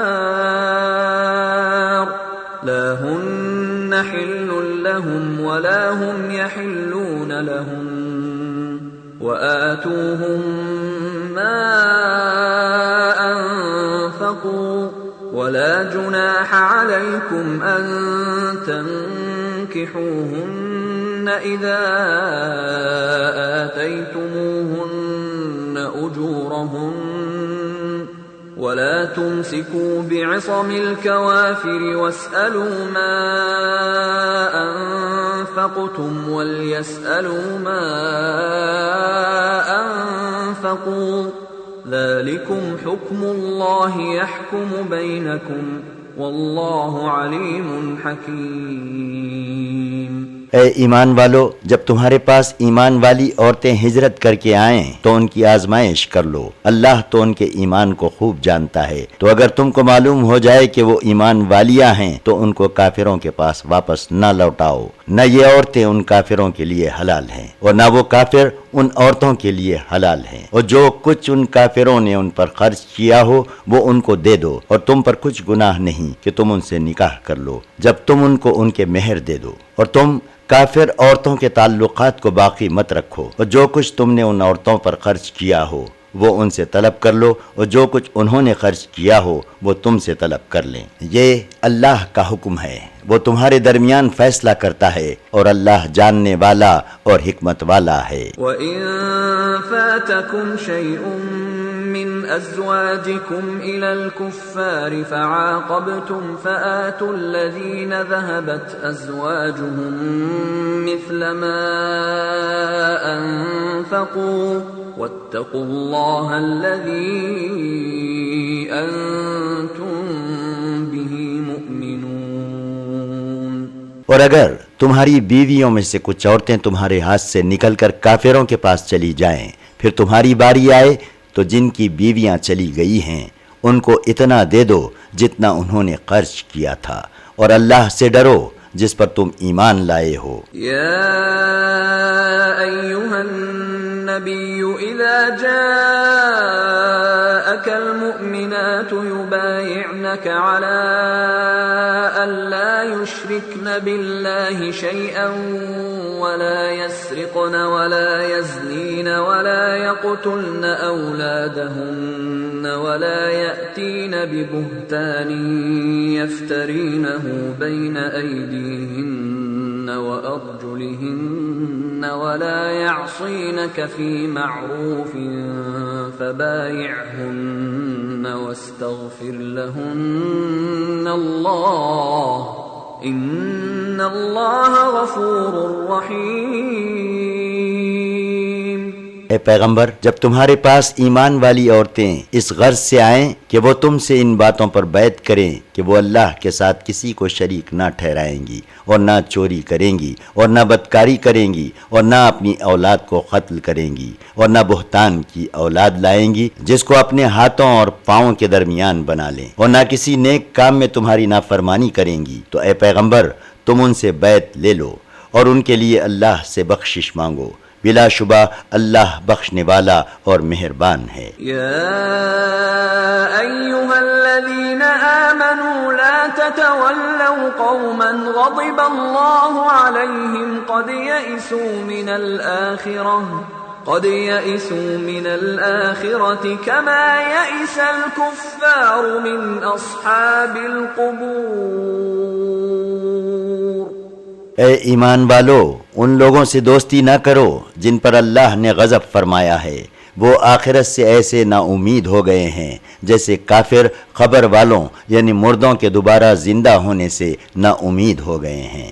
لا هن حل لهم ولا هم يحلون لهم وآتوهم ما أنفقوا ولا جناح عليكم أن تنكحوهن إذا آتيتموهن أجورهن ولا تمسكوا بعصم الكوافر واسألوا ما أنفقتم وليسألوا ما أنفقوا ذلكم حكم الله يحكم بينكم والله عليم حكيم۔ اے ایمان والو، جب تمہارے پاس ایمان والی عورتیں ہجرت کر کے آئیں تو ان کی آزمائش کر لو، اللہ تو ان کے ایمان کو خوب جانتا ہے۔ تو اگر تم کو معلوم ہو جائے کہ وہ ایمان والیاں ہیں تو ان کو کافروں کے پاس واپس نہ لوٹاؤ، نہ یہ عورتیں ان کافروں کے لیے حلال ہیں اور نہ وہ کافر ان عورتوں کے لیے حلال ہیں، اور جو کچھ ان کافروں نے ان پر خرچ کیا ہو وہ ان کو دے دو، اور تم پر کچھ گناہ نہیں کہ تم ان سے نکاح کر لو جب تم ان کو ان کے مہر دے دو، اور تم کافر عورتوں کے تعلقات کو باقی مت رکھو، اور جو کچھ تم نے ان عورتوں پر خرچ کیا ہو وہ ان سے طلب کر لو، اور جو کچھ انہوں نے خرچ کیا ہو وہ تم سے طلب کر لیں۔ یہ اللہ کا حکم ہے، وہ تمہارے درمیان فیصلہ کرتا ہے، اور اللہ جاننے والا اور حکمت والا ہے۔ وَإِن فَاتَكُمْ شَيْءٌ مِّنْ أَزْوَاجِكُمْ إِلَى الْكُفَّارِ فَعَاقَبْتُمْ فَآتُوا الَّذِينَ ذَهَبَتْ أَزْوَاجُهُم مِّثْلَ مَا أَنفَقُوا وَاتَّقُوا اللَّهَ الَّذِي أَنتُم بِهِ مُؤْمِنُونَ۔ اور اگر تمہاری بیویوں میں سے کچھ عورتیں تمہارے ہاتھ سے نکل کر کافروں کے پاس چلی جائیں، پھر تمہاری باری آئے تو جن کی بیویاں چلی گئی ہیں ان کو اتنا دے دو جتنا انہوں نے خرچ کیا تھا، اور اللہ سے ڈرو جس پر تم ایمان لائے ہو۔ یا ایہا النبی اذا جاءک المؤمنات یبایعنک علی ان لا یشرکن باللہ شیئا ولا يسرقن ولا يزنين ولا يقتلن أولادهن ولا يأتين ببهتان يفترينه بين أيديهن وأرجلهن ولا يعصينك في معروف فبايعهن واستغفر لهن الله ان اللہ غفور رحیم۔ اے پیغمبر، جب تمہارے پاس ایمان والی عورتیں اس غرض سے آئیں کہ وہ تم سے ان باتوں پر بیعت کریں کہ وہ اللہ کے ساتھ کسی کو شریک نہ ٹھہرائیں گی، اور نہ چوری کریں گی، اور نہ بدکاری کریں گی، اور نہ اپنی اولاد کو قتل کریں گی، اور نہ بہتان کی اولاد لائیں گی جس کو اپنے ہاتھوں اور پاؤں کے درمیان بنا لیں، اور نہ کسی نیک کام میں تمہاری نافرمانی کریں گی، تو اے پیغمبر تم ان سے بیعت لے لو اور ان کے لیے اللہ سے بخشش مانگو، بلا شبہ اللہ بخشنے والا اور مہربان ہے۔ یا ایہا الذین آمنوا لا تتولوا قوما غضب اللہ علیہم قد یئسوا من الآخرة كما یئس الكفار من اصحاب القبور۔ اے ایمان والو، ان لوگوں سے دوستی نہ کرو جن پر اللہ نے غضب فرمایا ہے، وہ آخرت سے ایسے نا امید ہو گئے ہیں جیسے کافر قبر والوں یعنی مردوں کے دوبارہ زندہ ہونے سے نا امید ہو گئے ہیں۔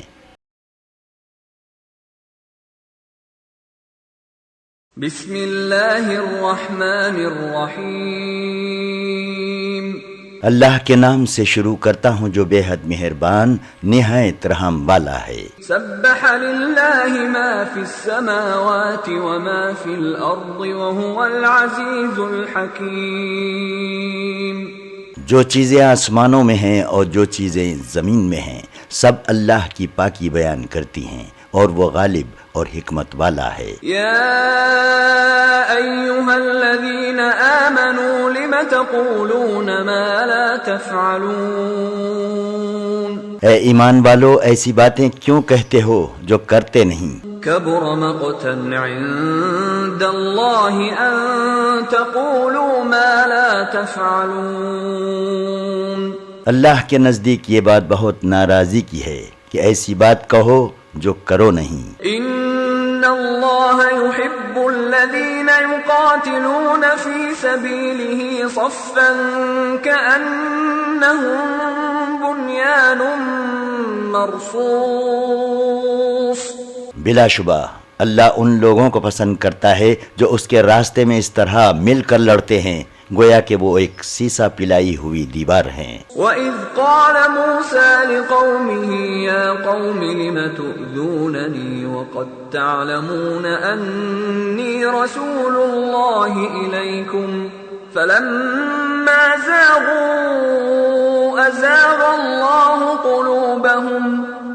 بسم اللہ الرحمن الرحیم اللہ کے نام سے شروع کرتا ہوں جو بے حد مہربان نہایت رحم والا ہے۔ سبح للہ ما فی السماوات وما فی الارض وهو العزیز الحکیم۔ جو چیزیں آسمانوں میں ہیں اور جو چیزیں زمین میں ہیں سب اللہ کی پاکی بیان کرتی ہیں اور وہ غالب اور حکمت والا ہے۔ یا ایھا الذین آمنوا لم تقولون ما لا تفعلون۔ اے ایمان والو ایسی باتیں کیوں کہتے ہو جو کرتے نہیں؟ کبر مقتا عند اللہ ان تقولوا ما لا تفعلون۔ اللہ کے نزدیک یہ بات بہت ناراضی کی ہے کہ ایسی بات کہو جو کرو نہیں۔ ان اللہ يحب الذین یقاتلون فی سبیلہ صفا کأنہم بنیان مرصوص۔ بلا شبہ اللہ ان لوگوں کو پسند کرتا ہے جو اس کے راستے میں اس طرح مل کر لڑتے ہیں گویا کہ وہ ایک سیسا پلائی ہوئی دیوار ہیں۔ وَإِذْ قَالَ مُوسَى لِقَوْمِهِ يَا قَوْمِ لِمَ تُؤْذُونَنِي وَقَدْ تَعْلَمُونَ أَنِّي رَسُولُ اللَّهِ إِلَيْكُمْ فَلَمَّا زَاغُوا أَزَاغَ اللَّهُ قُلُوبَهُمْ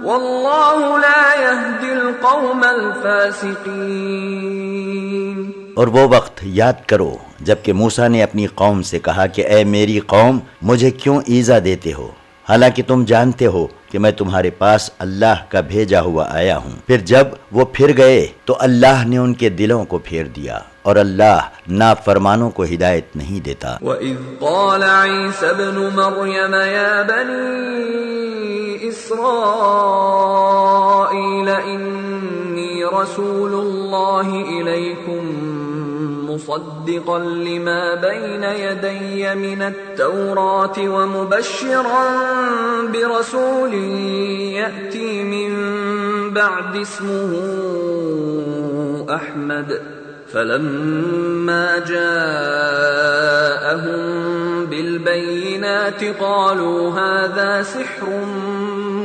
وَاللَّهُ لَا يَهْدِي الْقَوْمَ الْفَاسِقِينَ۔ اور وہ وقت یاد کرو جبکہ موسیٰ نے اپنی قوم سے کہا کہ اے میری قوم مجھے کیوں ایذا دیتے ہو حالانکہ تم جانتے ہو کہ میں تمہارے پاس اللہ کا بھیجا ہوا آیا ہوں۔ پھر جب وہ پھر گئے تو اللہ نے ان کے دلوں کو پھیر دیا اور اللہ نافرمانوں کو ہدایت نہیں دیتا۔ وَإِذْ قَالَ عِيسَى ابْنُ مَرْيَمَ يَا بَنِي إِسْرَائِيلَ إِنِّي رَسُولُ اللَّهِ إِلَيْكُمْ مصدقا لما بين يدي من التوراة ومبشرا برسول يأتي من بعد اسمه أحمد فلما جاءهم بالبينات قالوا هذا سحر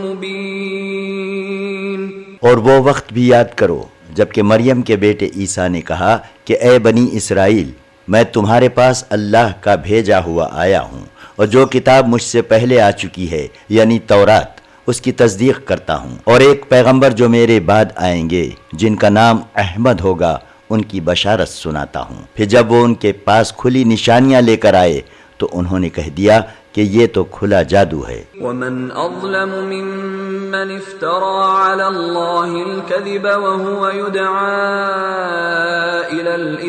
مبين۔ اور وہ وقت بھی یاد کرو جبکہ مریم کے بیٹے عیسیٰ نے کہا کہ اے بنی اسرائیل میں تمہارے پاس اللہ کا بھیجا ہوا آیا ہوں اور جو کتاب مجھ سے پہلے آ چکی ہے یعنی تورات اس کی تصدیق کرتا ہوں اور ایک پیغمبر جو میرے بعد آئیں گے جن کا نام احمد ہوگا ان کی بشارت سناتا ہوں۔ پھر جب وہ ان کے پاس کھلی نشانیاں لے کر آئے تو انہوں نے کہہ دیا کہ یہ تو کھلا جادو ہے۔ ومن اظلم ممن افترى على الله الكذب وهو يدعى الى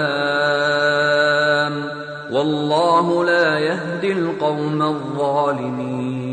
الاسلام والله لا يهدي القوم الظالمين۔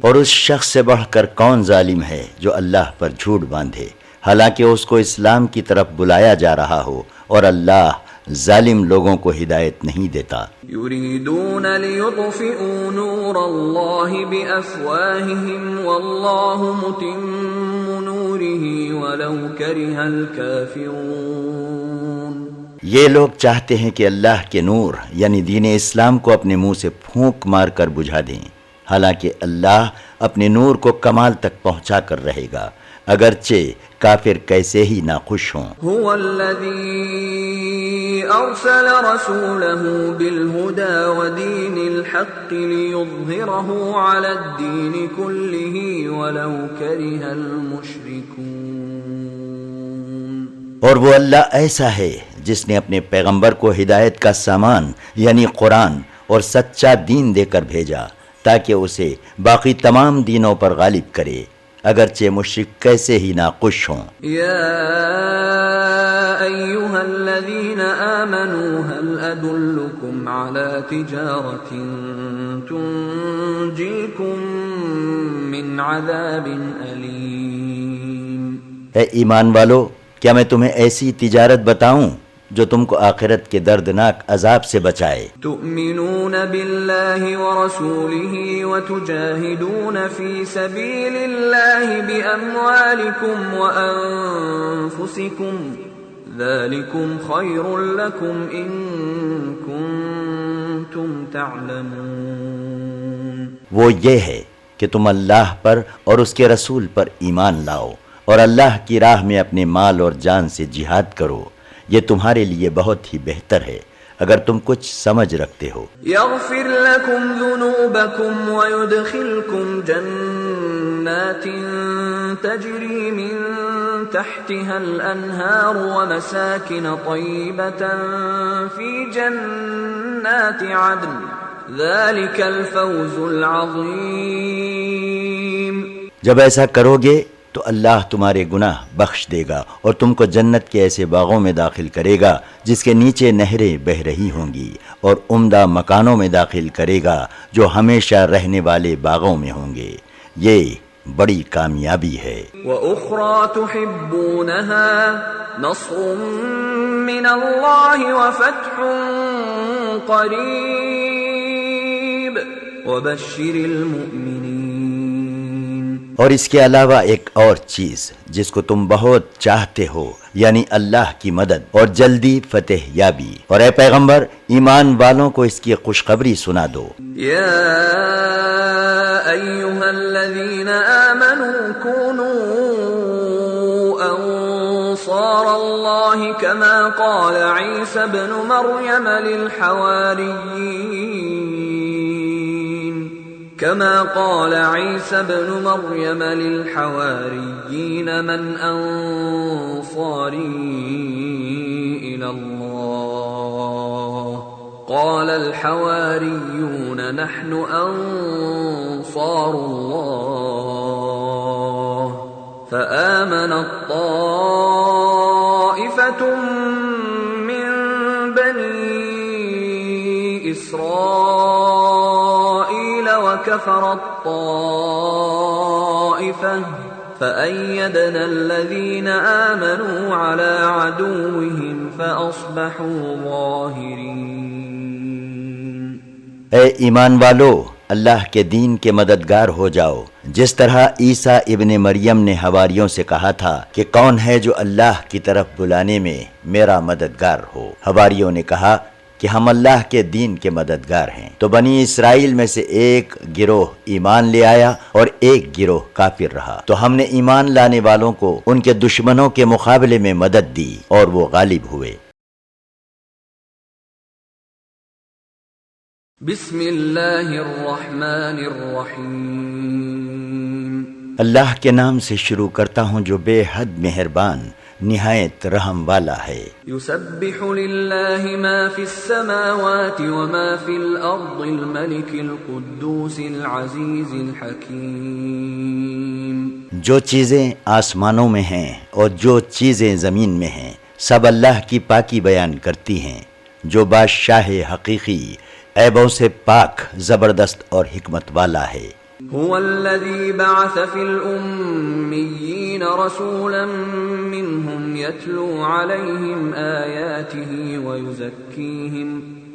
اور اس شخص سے بڑھ کر کون ظالم ہے جو اللہ پر جھوٹ باندھے حالانکہ اس کو اسلام کی طرف بلایا جا رہا ہو اور اللہ ظالم لوگوں کو ہدایت نہیں دیتا۔ یریدون لیطفئوا نور اللہ بافواہہم واللہ متم نورہ ولو کرہ الکافرون۔ یہ لوگ چاہتے ہیں کہ اللہ کے نور یعنی دین اسلام کو اپنے منہ سے پھونک مار کر بجھا دیں حالانکہ اللہ اپنے نور کو کمال تک پہنچا کر رہے گا اگرچہ کافر کیسے ہی ناخوش ہوں۔ هو الذی ارسل رسولہ بالہدى ودین الحق لیظہرہ علی الدین کلہ ولو کرہ المشرکون۔ اور وہ اللہ ایسا ہے جس نے اپنے پیغمبر کو ہدایت کا سامان یعنی قرآن اور سچا دین دے کر بھیجا تاکہ اسے باقی تمام دینوں پر غالب کرے اگرچہ مشرک کیسے ہی ناخوش ہوں۔ یا ایھا الذین آمنوا هل ادلکم علی تجارۃ تنجیکم من عذاب علیم۔ اے ایمان والو کیا میں تمہیں ایسی تجارت بتاؤں جو تم کو آخرت کے دردناک عذاب سے بچائے۔ تؤمنون باللہ ورسولہ وتجاہدون فی سبیل اللہ باموالکم وانفسکم ذلکم خیر لکم ان کنتم تعلمون وہ یہ ہے کہ تم اللہ پر اور اس کے رسول پر ایمان لاؤ اور اللہ کی راہ میں اپنے مال اور جان سے جہاد کرو، یہ تمہارے لیے بہت ہی بہتر ہے اگر تم کچھ سمجھ رکھتے ہو۔ يغفر لكم ذنوبكم ويدخلكم جنات تجري من تحتها الأنهار ومساكن طيبة في جنات عدن ذلك الفوز العظيم۔ جب ایسا کرو گے تو اللہ تمہارے گناہ بخش دے گا اور تم کو جنت کے ایسے باغوں میں داخل کرے گا جس کے نیچے نہریں بہہ رہی ہوں گی، اور عمدہ مکانوں میں داخل کرے گا جو ہمیشہ رہنے والے باغوں میں ہوں گے، یہ بڑی کامیابی ہے۔ وَأُخْرَى تُحِبُّونَهَا نَصْرٌ مِّنَ اللَّهِ وَفَتْحٌ قَرِيبٌ وَبَشِّرِ الْمُؤْمِنِينَ۔ اور اس کے علاوہ ایک اور چیز جس کو تم بہت چاہتے ہو، یعنی اللہ کی مدد اور جلدی فتح یابی، اور اے پیغمبر ایمان والوں کو اس کی خوشخبری سنا دو۔ یا ایھا الذین آمنوا كونوا انصار اللہ کما قال عیسی ابن مریم للحواریین من انصاری الی اللہ قال الحواریون نحن انصار اللہ فآمنت طائفة من بنی اسرائیل وكفرت طائفة فأيدنا الذين آمنوا على عدوهم فأصبحوا ظاهرين۔ اے ایمان والو، اللہ کے دین کے مددگار ہو جاؤ، جس طرح عیسیٰ ابن مریم نے حواریوں سے کہا تھا کہ کون ہے جو اللہ کی طرف بلانے میں میرا مددگار ہو۔ حواریوں نے کہا کہ ہم اللہ کے دین کے مددگار ہیں، تو بنی اسرائیل میں سے ایک گروہ ایمان لے آیا اور ایک گروہ کافر رہا، تو ہم نے ایمان لانے والوں کو ان کے دشمنوں کے مقابلے میں مدد دی اور وہ غالب ہوئے۔ بسم اللہ الرحمن الرحیم۔ اللہ کے نام سے شروع کرتا ہوں جو بے حد مہربان نہایت رحم والا ہے۔ یسبح للہ ما فی السماوات وما فی الارض الملک القدوس العزیز الحکیم۔ جو چیزیں آسمانوں میں ہیں اور جو چیزیں زمین میں ہیں سب اللہ کی پاکی بیان کرتی ہیں، جو بادشاہ حقیقی عیبوں سے پاک، زبردست اور حکمت والا ہے۔ هو الذي بعث في الأميين رسولا منهم يتلو عليهم آياته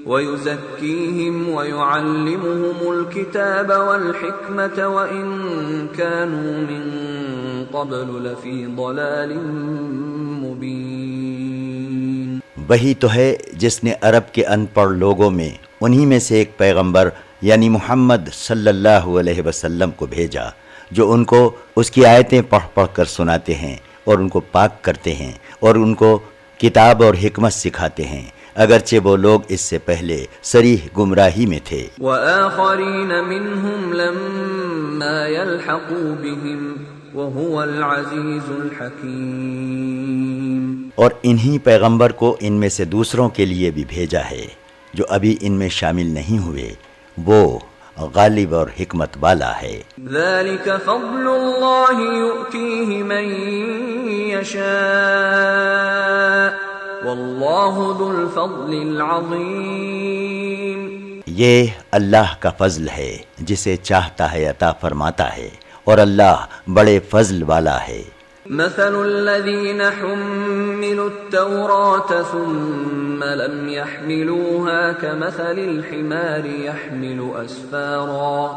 ويزكيهم ويعلمهم الكتاب والحكمة وإن كانوا من قبل لفي ضلال مبين۔ وہی تو ہے جس نے عرب کے ان پڑھ لوگوں میں انہی میں سے ایک پیغمبر یعنی محمد صلی اللہ علیہ وسلم کو بھیجا، جو ان کو اس کی آیتیں پڑھ پڑھ کر سناتے ہیں اور ان کو پاک کرتے ہیں اور ان کو کتاب اور حکمت سکھاتے ہیں، اگرچہ وہ لوگ اس سے پہلے صریح گمراہی میں تھے۔ وآخرین منہم لما يلحقوا بهم وهو العزیز الحکیم۔ اور انہی پیغمبر کو ان میں سے دوسروں کے لیے بھی بھیجا ہے جو ابھی ان میں شامل نہیں ہوئے، وہ غالب اور حکمت والا ہے۔ ذلك فضل اللہ یؤتیہ من یشاء واللہ ذو الفضل العظیم۔ یہ اللہ کا فضل ہے، جسے چاہتا ہے عطا فرماتا ہے، اور اللہ بڑے فضل والا ہے۔ مثل الذين حملوا التوراة ثم لم يحملوها كمثل الحمار يحمل أسفارا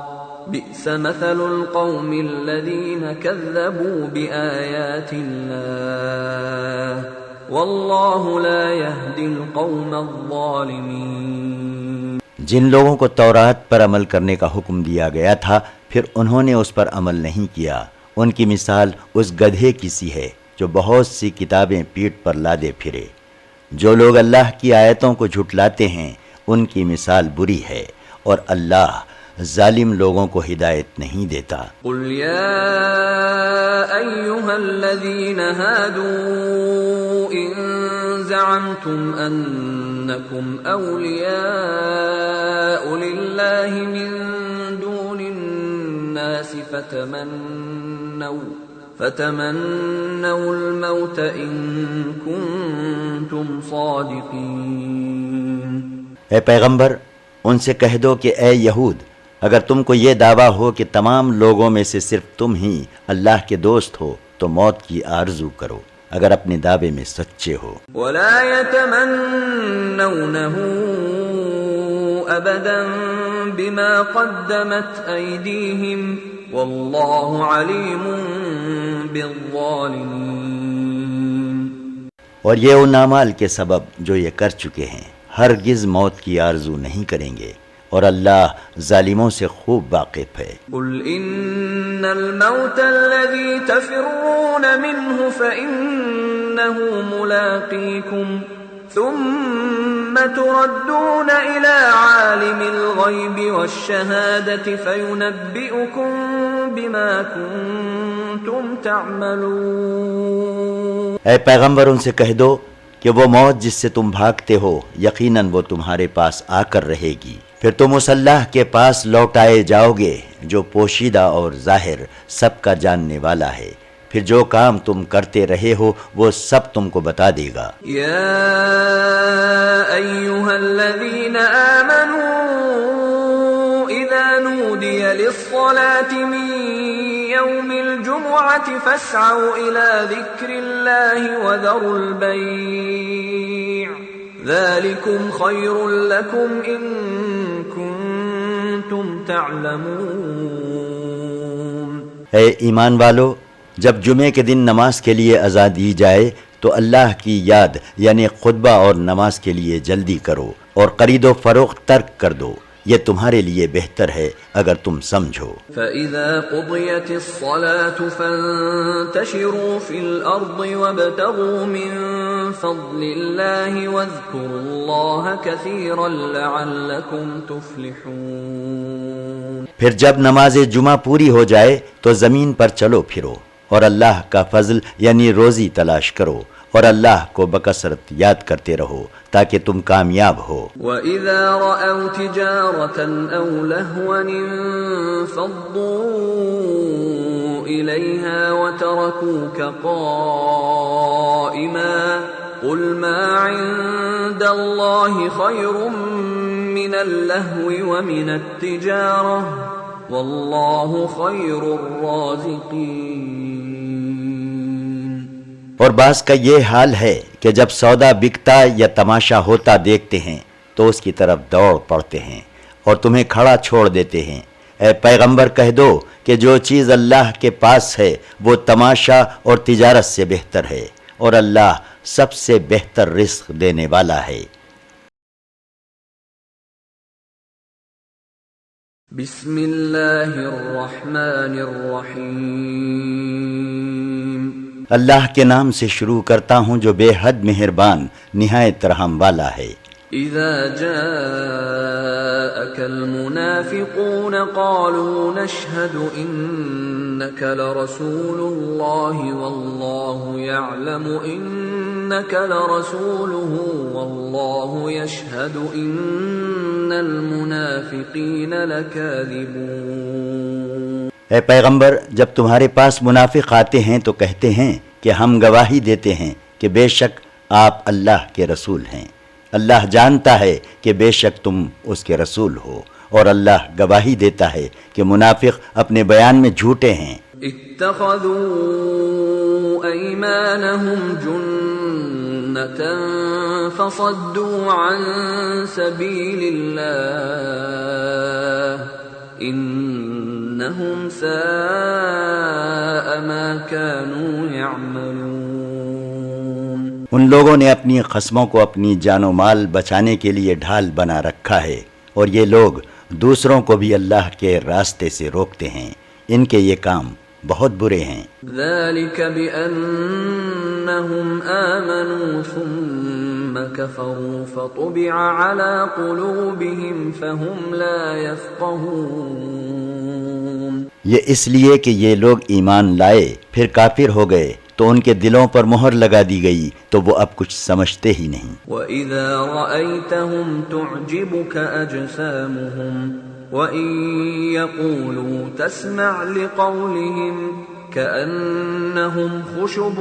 بئس مثل القوم الذين كذبوا بآيات الله والله لا يهدي القوم الظالمين۔ جن لوگوں کو تورات پر عمل کرنے کا حکم دیا گیا تھا پھر انہوں نے اس پر عمل نہیں کیا، ان کی مثال اس گدھے کی سی ہے جو بہت سی کتابیں پیٹھ پر لادے پھرے۔ جو لوگ اللہ کی آیتوں کو جھٹلاتے ہیں ان کی مثال بری ہے، اور اللہ ظالم لوگوں کو ہدایت نہیں دیتا۔ قل يا أيها الذين هادوا إن زعمتم أنكم أولياء لله من دون الناس فتمنوا الموت إن كنتم صادقين۔ اے پیغمبر ان سے کہہ دو کہ اے یہود، اگر تم کو یہ دعویٰ ہو کہ تمام لوگوں میں سے صرف تم ہی اللہ کے دوست ہو تو موت کی آرزو کرو اگر اپنے دعوے میں سچے ہو۔ ولا يتمنونه ابدا بما قدمت ايديهم والله عليم بالظالمين۔ اور یہ ان اعمال کے سبب جو یہ کر چکے ہیں ہرگز موت کی آرزو نہیں کریں گے، اور اللہ ظالموں سے خوب واقف ہے۔ قل ان الموت الذي تفرون منه فانه ملاقيكم ثم تردون الى عالم الغيب والشهادة فينبئكم بما كنتم تعملون۔ اے پیغمبر ان سے کہہ دو کہ وہ موت جس سے تم بھاگتے ہو یقیناً وہ تمہارے پاس آ کر رہے گی، پھر تم اس اللہ کے پاس لوٹائے جاؤ گے جو پوشیدہ اور ظاہر سب کا جاننے والا ہے، پھر جو کام تم کرتے رہے ہو وہ سب تم کو بتا دے گا۔ یا ایھا الذین آمنوا اذا نودی للصلاة من يوم الجمعة فاسعوا إلى ذكر الله وذروا البيع ذلكم خير لكم إن كنتم تعلمون۔ اے ایمان والو، جب جمعے کے دن نماز کے لیے اذان دی جائے تو اللہ کی یاد یعنی خطبہ اور نماز کے لیے جلدی کرو اور خرید و فروخت ترک کر دو، یہ تمہارے لیے بہتر ہے اگر تم سمجھو۔ فَإِذَا قُضِيَتِ الصَّلَاةُ فَانتَشِرُوا فِي الْأَرْضِ وَابْتَغُوا مِن فَضْلِ اللَّهِ وَاذْكُرُوا اللَّهَ كَثِيرًا لَعَلَّكُمْ تُفْلِحُونَ۔ پھر جب نماز جمعہ پوری ہو جائے تو زمین پر چلو پھرو اور اللہ کا فضل یعنی روزی تلاش کرو، اور اللہ کو بکثرت یاد کرتے رہو تاکہ تم کامیاب ہو۔ وَإِذَا رَأَوْا تِجَارَةً أَوْ لَهْوًا انفَضُّوا إِلَيْهَا وَتَرَكُوكَ قَائِمًا قُلْ مَا عِندَ اللَّهِ خَيْرٌ مِّنَ اللَّهْوِ وَمِنَ التِّجَارَةِ وَاللَّهُ خَيْرُ الرَّازِقِينَ۔ اور بعض کا یہ حال ہے کہ جب سودا بکتا یا تماشا ہوتا دیکھتے ہیں تو اس کی طرف دوڑ پڑتے ہیں اور تمہیں کھڑا چھوڑ دیتے ہیں۔ اے پیغمبر کہہ دو کہ جو چیز اللہ کے پاس ہے وہ تماشا اور تجارت سے بہتر ہے، اور اللہ سب سے بہتر رزق دینے والا ہے۔ بسم اللہ الرحمن الرحیم۔ اللہ کے نام سے شروع کرتا ہوں جو بے حد مہربان نہایت رحم والا ہے۔ اذا جاءك المنافقون قالوا نشهد انك لرسول الله والله يعلم انك لرسوله والله يشهد ان المنافقين لكاذبون۔ اے پیغمبر جب تمہارے پاس منافق آتے ہیں تو کہتے ہیں کہ ہم گواہی دیتے ہیں کہ بے شک آپ اللہ کے رسول ہیں، اللہ جانتا ہے کہ بے شک تم اس کے رسول ہو، اور اللہ گواہی دیتا ہے کہ منافق اپنے بیان میں جھوٹے ہیں۔ اتخذوا ایمانہم جنة فصدوا عن سبیل اللہ انہم ساء ما كانوا يعملون۔ ان لوگوں نے اپنی قسموں کو اپنی جان و مال بچانے کے لیے ڈھال بنا رکھا ہے، اور یہ لوگ دوسروں کو بھی اللہ کے راستے سے روکتے ہیں، ان کے یہ کام بہت برے ہیں۔ ذلك بأنهم آمنوا ثم كفروا فطبع على قلوبهم فهم لا يفقهون۔ یہ اس لیے کہ یہ لوگ ایمان لائے پھر کافر ہو گئے تو ان کے دلوں پر مہر لگا دی گئی تو وہ اب کچھ سمجھتے ہی نہیں۔ وَإِذَا رَأَيْتَهُمْ تُعْجِبُكَ أَجْسَامُهُمْ وَإِن يَقُولُوا تَسْمَعْ لِقَوْلِهِمْ كَأَنَّهُمْ خُشُبٌ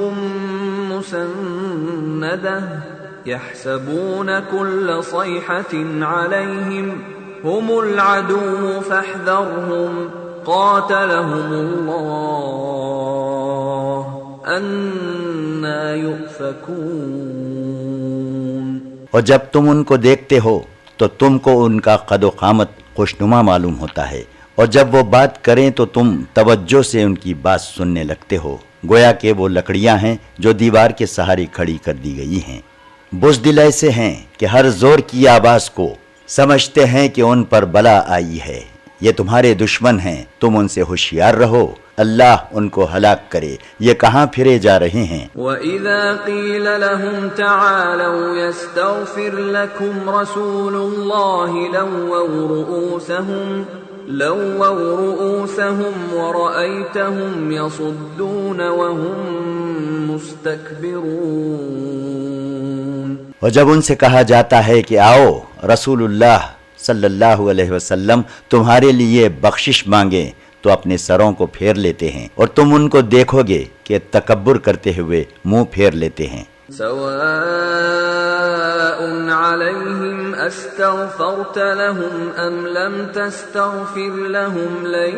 مُّسَنَّدَةٌ يَحْسَبُونَ كُلَّ صَيْحَةٍ عَلَيْهِمْ هُمُ الْعَدُوُّ فَاحْذَرْهُمْ قَاتَلَهُمُ اللَّهُ أَنَّى يُؤْفَكُونَ۔ اور جب تم ان کو دیکھتے ہو تو تم کو ان کا قد و قامت خوشنما معلوم ہوتا ہے، اور جب وہ بات کریں تو تم توجہ سے ان کی بات سننے لگتے ہو، گویا کہ وہ لکڑیاں ہیں جو دیوار کے سہارے کھڑی کر دی گئی ہیں۔ بزدل ایسے ہیں کہ ہر زور کی آواز کو سمجھتے ہیں کہ ان پر بلا آئی ہے، یہ تمہارے دشمن ہیں، تم ان سے ہوشیار رہو، اللہ ان کو ہلاک کرے، یہ کہاں پھرے جا رہے ہیں۔ وَإِذَا قِيلَ لَهُمْ تَعَالَوْا يَسْتَغْفِرْ لَكُمْ رَسُولُ اللَّهِ لَوَّوْا رُؤُوسَهُمْ وَرَأَيْتَهُمْ يَصُدُّونَ وَهُمْ مُسْتَكْبِرُونَ۔ اور جب ان سے کہا جاتا ہے کہ آؤ رسول اللہ صلی اللہ علیہ وسلم تمہارے لیے بخشش مانگیں تو اپنے سروں کو پھیر لیتے ہیں، اور تم ان کو دیکھو گے کہ تکبر کرتے ہوئے منہ پھیر لیتے ہیں۔ سواء علیہم استغفرت لهم ام لم تستغفر لهم لن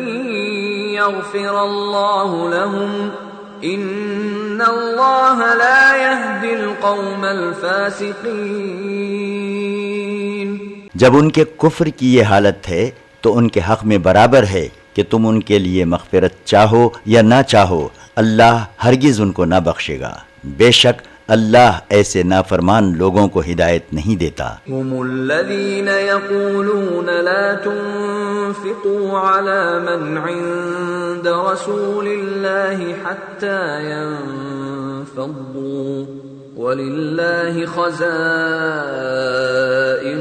یغفر اللہ لهم ان اللہ لا يهدی القوم الفاسقین۔ جب ان کے کفر کی یہ حالت ہے تو ان کے حق میں برابر ہے کہ تم ان کے لیے مغفرت چاہو یا نہ چاہو، اللہ ہرگز ان کو نہ بخشے گا، بے شک اللہ ایسے نافرمان لوگوں کو ہدایت نہیں دیتا۔ هم الذين يقولون لا تنفقوا على من عند رسول الله حتى ينفضوا وَلِلَّهِ خَزَائِنُ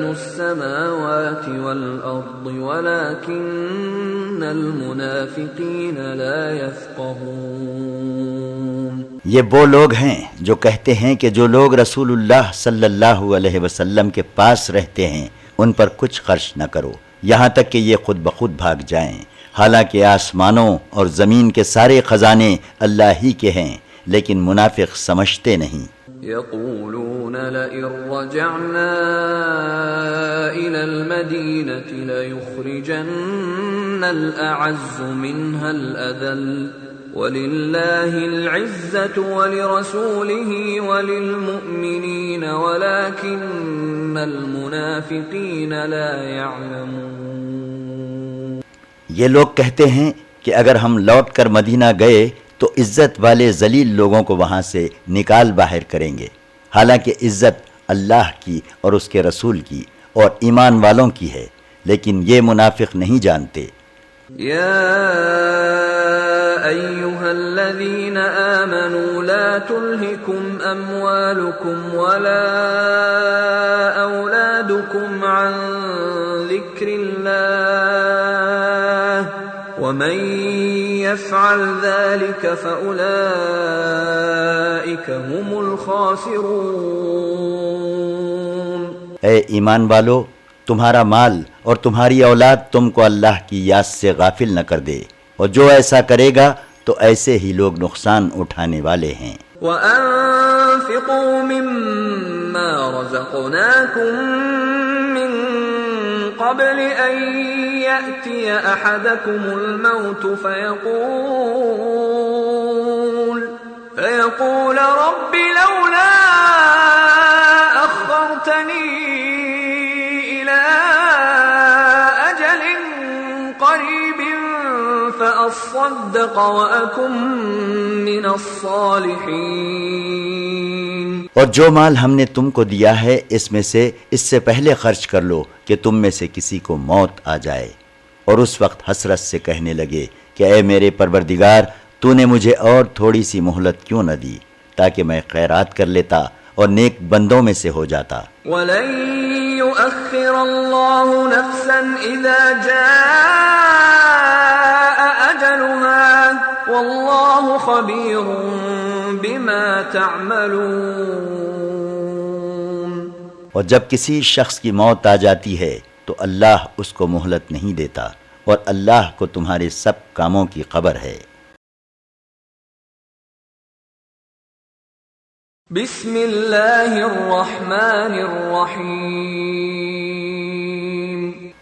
السَّمَاوَاتِ وَالْأَرْضِ وَلَكِنَّ الْمُنَافِقِينَ لَا يَفْقَهُونَ۔ یہ وہ لوگ ہیں جو کہتے ہیں کہ جو لوگ رسول اللہ صلی اللہ علیہ وسلم کے پاس رہتے ہیں ان پر کچھ خرچ نہ کرو یہاں تک کہ یہ خود بخود بھاگ جائیں، حالانکہ آسمانوں اور زمین کے سارے خزانے اللہ ہی کے ہیں، لیکن منافق سمجھتے نہیں۔ يقولون لئن رجعنا إلى المدينة ليخرجن الأعز منها الأذل ولله العزة ولرسوله وللمؤمنين ولكن المنافقين لا يعلمون۔ یہ لوگ کہتے ہیں کہ اگر ہم لوٹ کر مدینہ گئے تو عزت والے ذلیل لوگوں کو وہاں سے نکال باہر کریں گے، حالانکہ عزت اللہ کی اور اس کے رسول کی اور ایمان والوں کی ہے، لیکن یہ منافق نہیں جانتے۔ یا ایھا الذین آمنوا لا تلہکم اموالکم ولا اولادکم عن ذکر اللہ ومن يفعل ذلك فأولئك هم الخاسرون۔ اے ایمان والو، تمہارا مال اور تمہاری اولاد تم کو اللہ کی یاد سے غافل نہ کر دے، اور جو ایسا کرے گا تو ایسے ہی لوگ نقصان اٹھانے والے ہیں۔ وَأَنفِقُوا مِمَّا رَزَقْنَاكُم مِّن قبل أن يأتي أحدكم الموت فيقول رب لولا أخرتني إلى أجل قريب فأصدق وأكن من الصالحين۔ اور جو مال ہم نے تم کو دیا ہے اس میں سے اس سے پہلے خرچ کر لو کہ تم میں سے کسی کو موت آ جائے، اور اس وقت حسرت سے کہنے لگے کہ اے میرے پروردگار، تو نے مجھے اور تھوڑی سی مہلت کیوں نہ دی تاکہ میں خیرات کر لیتا اور نیک بندوں میں سے ہو جاتا۔ وَلَن يُؤَخِّرَ اللَّهُ نَفْسًا إِذَا جَاءَ أَجَلُهَا وَاللَّهُ خَبِيرٌ بِمَا تَعْمَلُونَ۔ اور جب کسی شخص کی موت آ جاتی ہے تو اللہ اس کو مہلت نہیں دیتا، اور اللہ کو تمہارے سب کاموں کی خبر ہے۔ بسم اللہ الرحمن الرحیم۔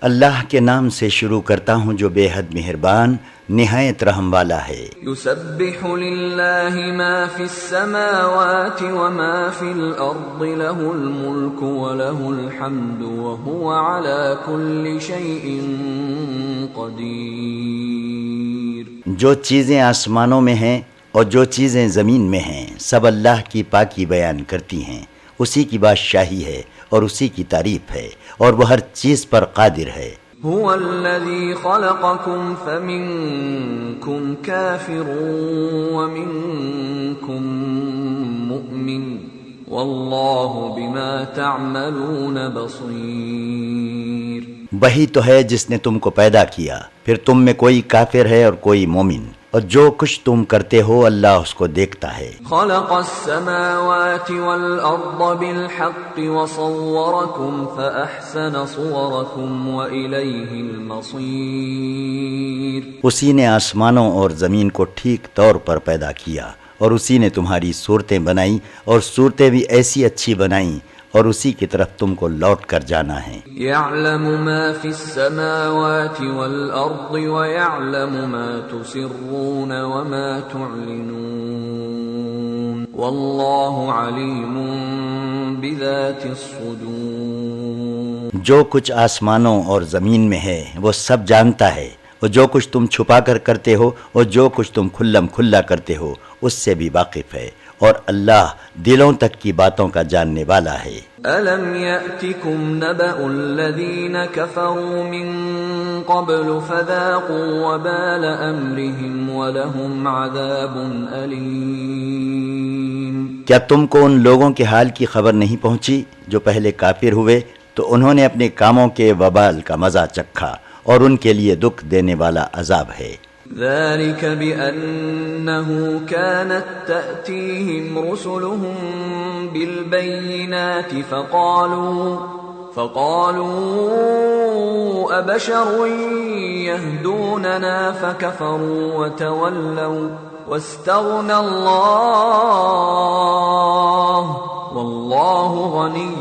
اللہ کے نام سے شروع کرتا ہوں جو بے حد مہربان نہایت رحم والا ہے۔ یسبح للہ ما فی السماوات وما فی الارض له الملک وله الحمد وهو على كل شیء قدیر۔ جو چیزیں آسمانوں میں ہیں اور جو چیزیں زمین میں ہیں سب اللہ کی پاکی بیان کرتی ہیں، اسی کی بادشاہی ہے اور اسی کی تعریف ہے، اور وہ ہر چیز پر قادر ہے۔ هو الذي خلقكم فمنكم كافر ومنكم مؤمن والله بما تعملون بصير۔ وہی تو ہے جس نے تم کو پیدا کیا، پھر تم میں کوئی کافر ہے اور کوئی مومن، اور جو کچھ تم کرتے ہو اللہ اس کو دیکھتا ہے۔ خلق السماوات والأرض بالحق وصوركم فأحسن صوركم وإليه المصير۔ اسی نے آسمانوں اور زمین کو ٹھیک طور پر پیدا کیا، اور اسی نے تمہاری صورتیں بنائی اور صورتیں بھی ایسی اچھی بنائیں، اور اسی کی طرف تم کو لوٹ کر جانا ہے۔ يعلم ما في السماوات والأرض ويعلم ما تسرون وما تعلنون والله عليم بذات الصدور۔ جو کچھ آسمانوں اور زمین میں ہے وہ سب جانتا ہے، اور جو کچھ تم چھپا کر کرتے ہو اور جو کچھ تم کھلم کھلا کرتے ہو اس سے بھی واقف ہے، اور اللہ دلوں تک کی باتوں کا جاننے والا ہے۔ أَلَمْ يَأْتِكُمْ نَبَأُ الَّذِينَ كَفَرُوا مِن قَبْلُ فَذَاقُوا وَبَالَ أَمْرِهِمْ وَلَهُمْ عَذَابٌ أَلِيمٌ۔ کیا تم کو ان لوگوں کے حال کی خبر نہیں پہنچی جو پہلے کافر ہوئے، تو انہوں نے اپنے کاموں کے وبال کا مزہ چکھا، اور ان کے لیے دکھ دینے والا عذاب ہے۔ ذلك بأنه كانت تأتيهم رسلهم بالبينات فقالوا أبشر يهدوننا فكفروا وتولوا واستغنى الله والله غني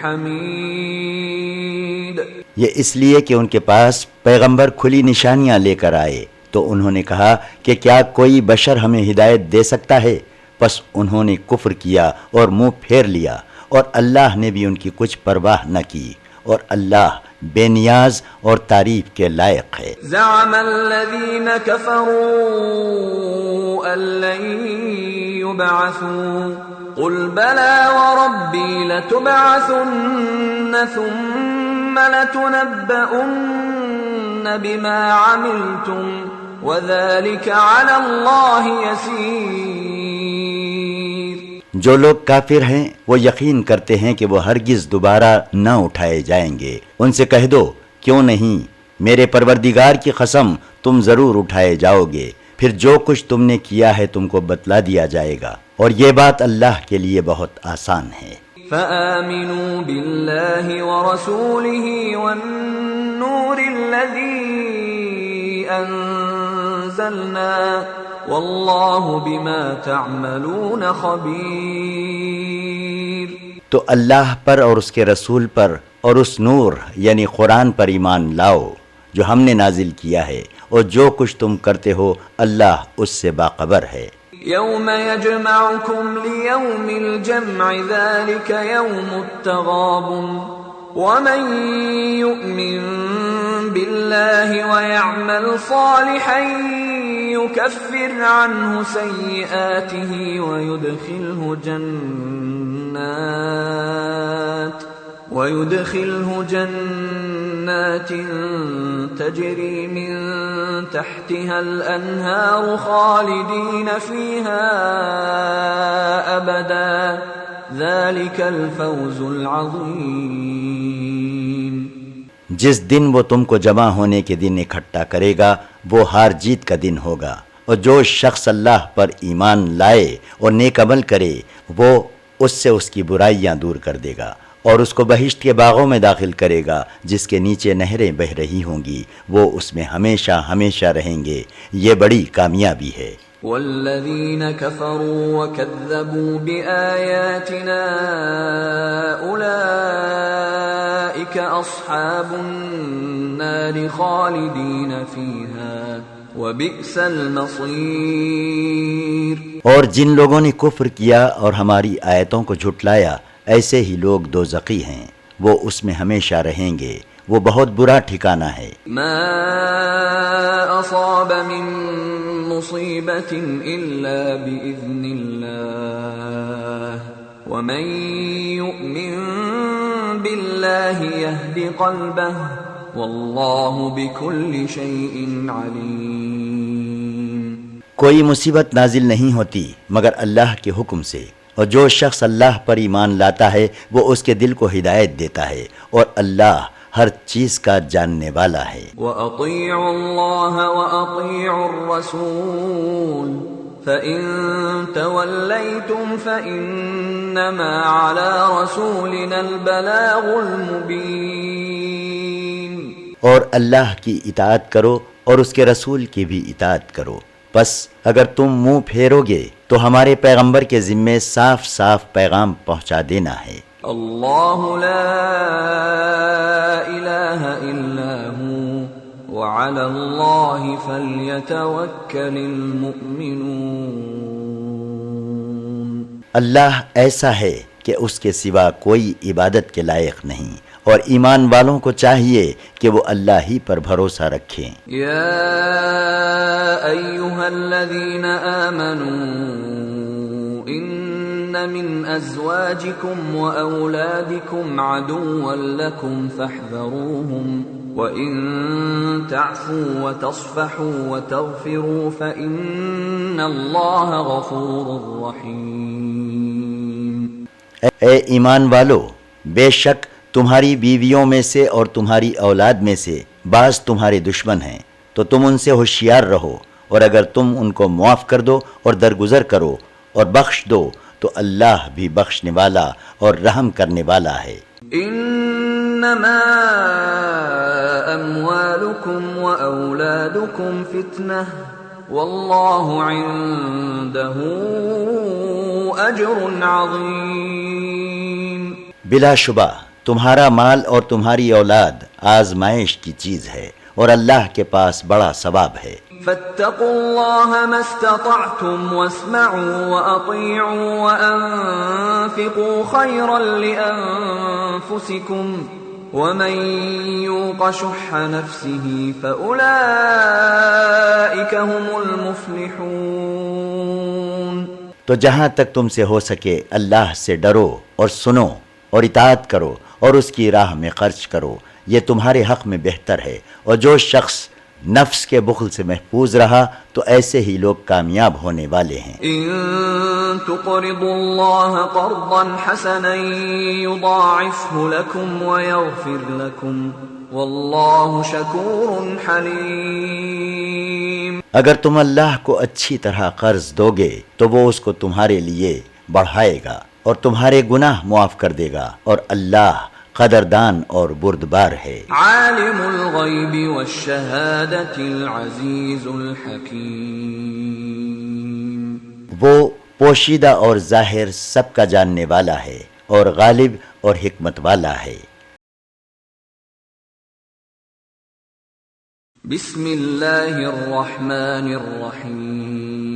حميد۔ یہ اس لیے کہ ان کے پاس پیغمبر کھلی نشانیاں لے کر آئے، تو انہوں نے کہا کہ کیا کوئی بشر ہمیں ہدایت دے سکتا ہے؟ پس انہوں نے کفر کیا اور منہ پھیر لیا، اور اللہ نے بھی ان کی کچھ پرواہ نہ کی، اور اللہ بے نیاز اور تعریف کے لائق ہے۔ زعم الذين كفروا أن لن يبعثوا قل بلى وربي لتبعثن ثم لتنبؤن بما عملتم وذلك على الله يسير۔ جو لوگ کافر ہیں وہ یقین کرتے ہیں کہ وہ ہرگز دوبارہ نہ اٹھائے جائیں گے۔ ان سے کہہ دو کیوں نہیں، میرے پروردگار کی قسم تم ضرور اٹھائے جاؤ گے، پھر جو کچھ تم نے کیا ہے تم کو بتلا دیا جائے گا، اور یہ بات اللہ کے لیے بہت آسان ہے۔ فآمنوا بالله ورسوله والنور الذي أنزلنا والله بما تعملون خبير۔ تو اللہ پر اور اس کے رسول پر اور اس نور یعنی قرآن پر ایمان لاؤ جو ہم نے نازل کیا ہے، اور جو کچھ تم کرتے ہو اللہ اس سے باخبر ہے۔ يوم يجمعكم ليوم الجمع ذلك يوم التغابن ومن يؤمن بالله ويعمل صالحا يكفر عنه سيئاته ويدخله جنات تجری من تحتها الانہار خالدین فیہا ابدا ذلک الفوز العظیم۔ جس دن وہ تم کو جمع ہونے کے دن اکٹھا کرے گا وہ ہار جیت کا دن ہوگا، اور جو شخص اللہ پر ایمان لائے اور نیک عمل کرے وہ اس سے اس کی برائیاں دور کر دے گا اور اس کو بہشت کے باغوں میں داخل کرے گا جس کے نیچے نہریں بہہ رہی ہوں گی، وہ اس میں ہمیشہ ہمیشہ رہیں گے، یہ بڑی کامیابی ہے۔ والذین کفروا وکذبوا بآیاتنا اولئک اصحاب النار خالدین فیہا وبئس المصیر۔ اور جن لوگوں نے کفر کیا اور ہماری آیتوں کو جھٹلایا ایسے ہی لوگ دوزخی ہیں، وہ اس میں ہمیشہ رہیں گے، وہ بہت برا ٹھکانہ ہے۔ ما اصاب من مصیبت الا باذن اللہ ومن یؤمن باللہ یہد قلبہ واللہ بکل شیء علیم۔ کوئی مصیبت نازل نہیں ہوتی مگر اللہ کے حکم سے، اور جو شخص اللہ پر ایمان لاتا ہے وہ اس کے دل کو ہدایت دیتا ہے، اور اللہ ہر چیز کا جاننے والا ہے۔ وَأَطِيعُوا اللَّهَ وَأَطِيعُوا الرَّسُولَ فَإِن تَوَلَّيْتُمْ فَإِنَّمَا عَلَى رَسُولِنَا الْبَلَاغُ الْمُبِينُ۔ اور اللہ کی اطاعت کرو اور اس کے رسول کی بھی اطاعت کرو، پس اگر تم منہ پھیرو گے تو ہمارے پیغمبر کے ذمے صاف صاف پیغام پہنچا دینا ہے۔ اللہ لا الہ الا ہو وعلی اللہ فلیتوکل المؤمنون۔ اللہ ایسا ہے کہ اس کے سوا کوئی عبادت کے لائق نہیں، اور ایمان والوں کو چاہیے کہ وہ اللہ ہی پر بھروسہ رکھیں۔ یا ایہا الذین آمنوا ان من ازواجکم واولادکم عدوا لکم فاحذروہم وَإِن تَعْفُوا وَتَصْفَحُوا وَتَغْفِرُوا فَإِنَّ اللَّهَ غَفُورٌ رَّحِيمٌ۔ اے ایمان والو، بے شک تمہاری بیویوں میں سے اور تمہاری اولاد میں سے بعض تمہارے دشمن ہیں، تو تم ان سے ہوشیار رہو، اور اگر تم ان کو معاف کر دو اور درگزر کرو اور بخش دو تو اللہ بھی بخشنے والا اور رحم کرنے والا ہے۔ انما اموالکم واولادکم فتنہ واللہ عنده اجر عظیم۔ بلا شبہ تمہارا مال اور تمہاری اولاد آزمائش کی چیز ہے، اور اللہ کے پاس بڑا ثواب ہے۔ فاتقوا اللہ ما استطعتم واسمعوا واطیعوا وانفقوا خیرا لانفسکم ومن یوق شح نفسه فاولئک هم المفلحون۔ تو جہاں تک تم سے ہو سکے اللہ سے ڈرو اور سنو اور اطاعت کرو اور اس کی راہ میں خرچ کرو، یہ تمہارے حق میں بہتر ہے، اور جو شخص نفس کے بخل سے محفوظ رہا تو ایسے ہی لوگ کامیاب ہونے والے ہیں۔ ان تقرضوا اللہ قرضا حسنا یضاعفه لکم ویغفر لکم واللہ شکور حلیم۔ اگر تم اللہ کو اچھی طرح قرض دو گے تو وہ اس کو تمہارے لیے بڑھائے گا اور تمہارے گناہ معاف کر دے گا، اور اللہ قدردان اور بردبار ہے۔ عالم الغیب والشہادۃ العزیز الحکیم۔ وہ پوشیدہ اور ظاہر سب کا جاننے والا ہے اور غالب اور حکمت والا ہے۔ بسم اللہ الرحمن الرحیم۔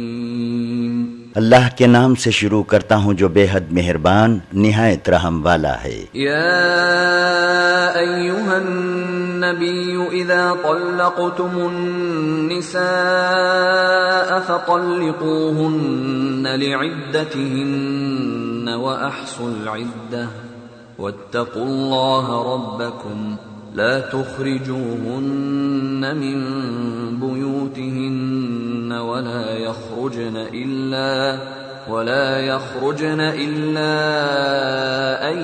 اللہ کے نام سے شروع کرتا ہوں جو بے حد مہربان نہایت رحم والا ہے۔ یا ایہا النبی اذا طلقتم النساء فطلقوهن لعدتهن وأحصوا العدة واتقوا الله ربكم لا تخرجوهن من بيوتهن ولا يخرجن إلا أن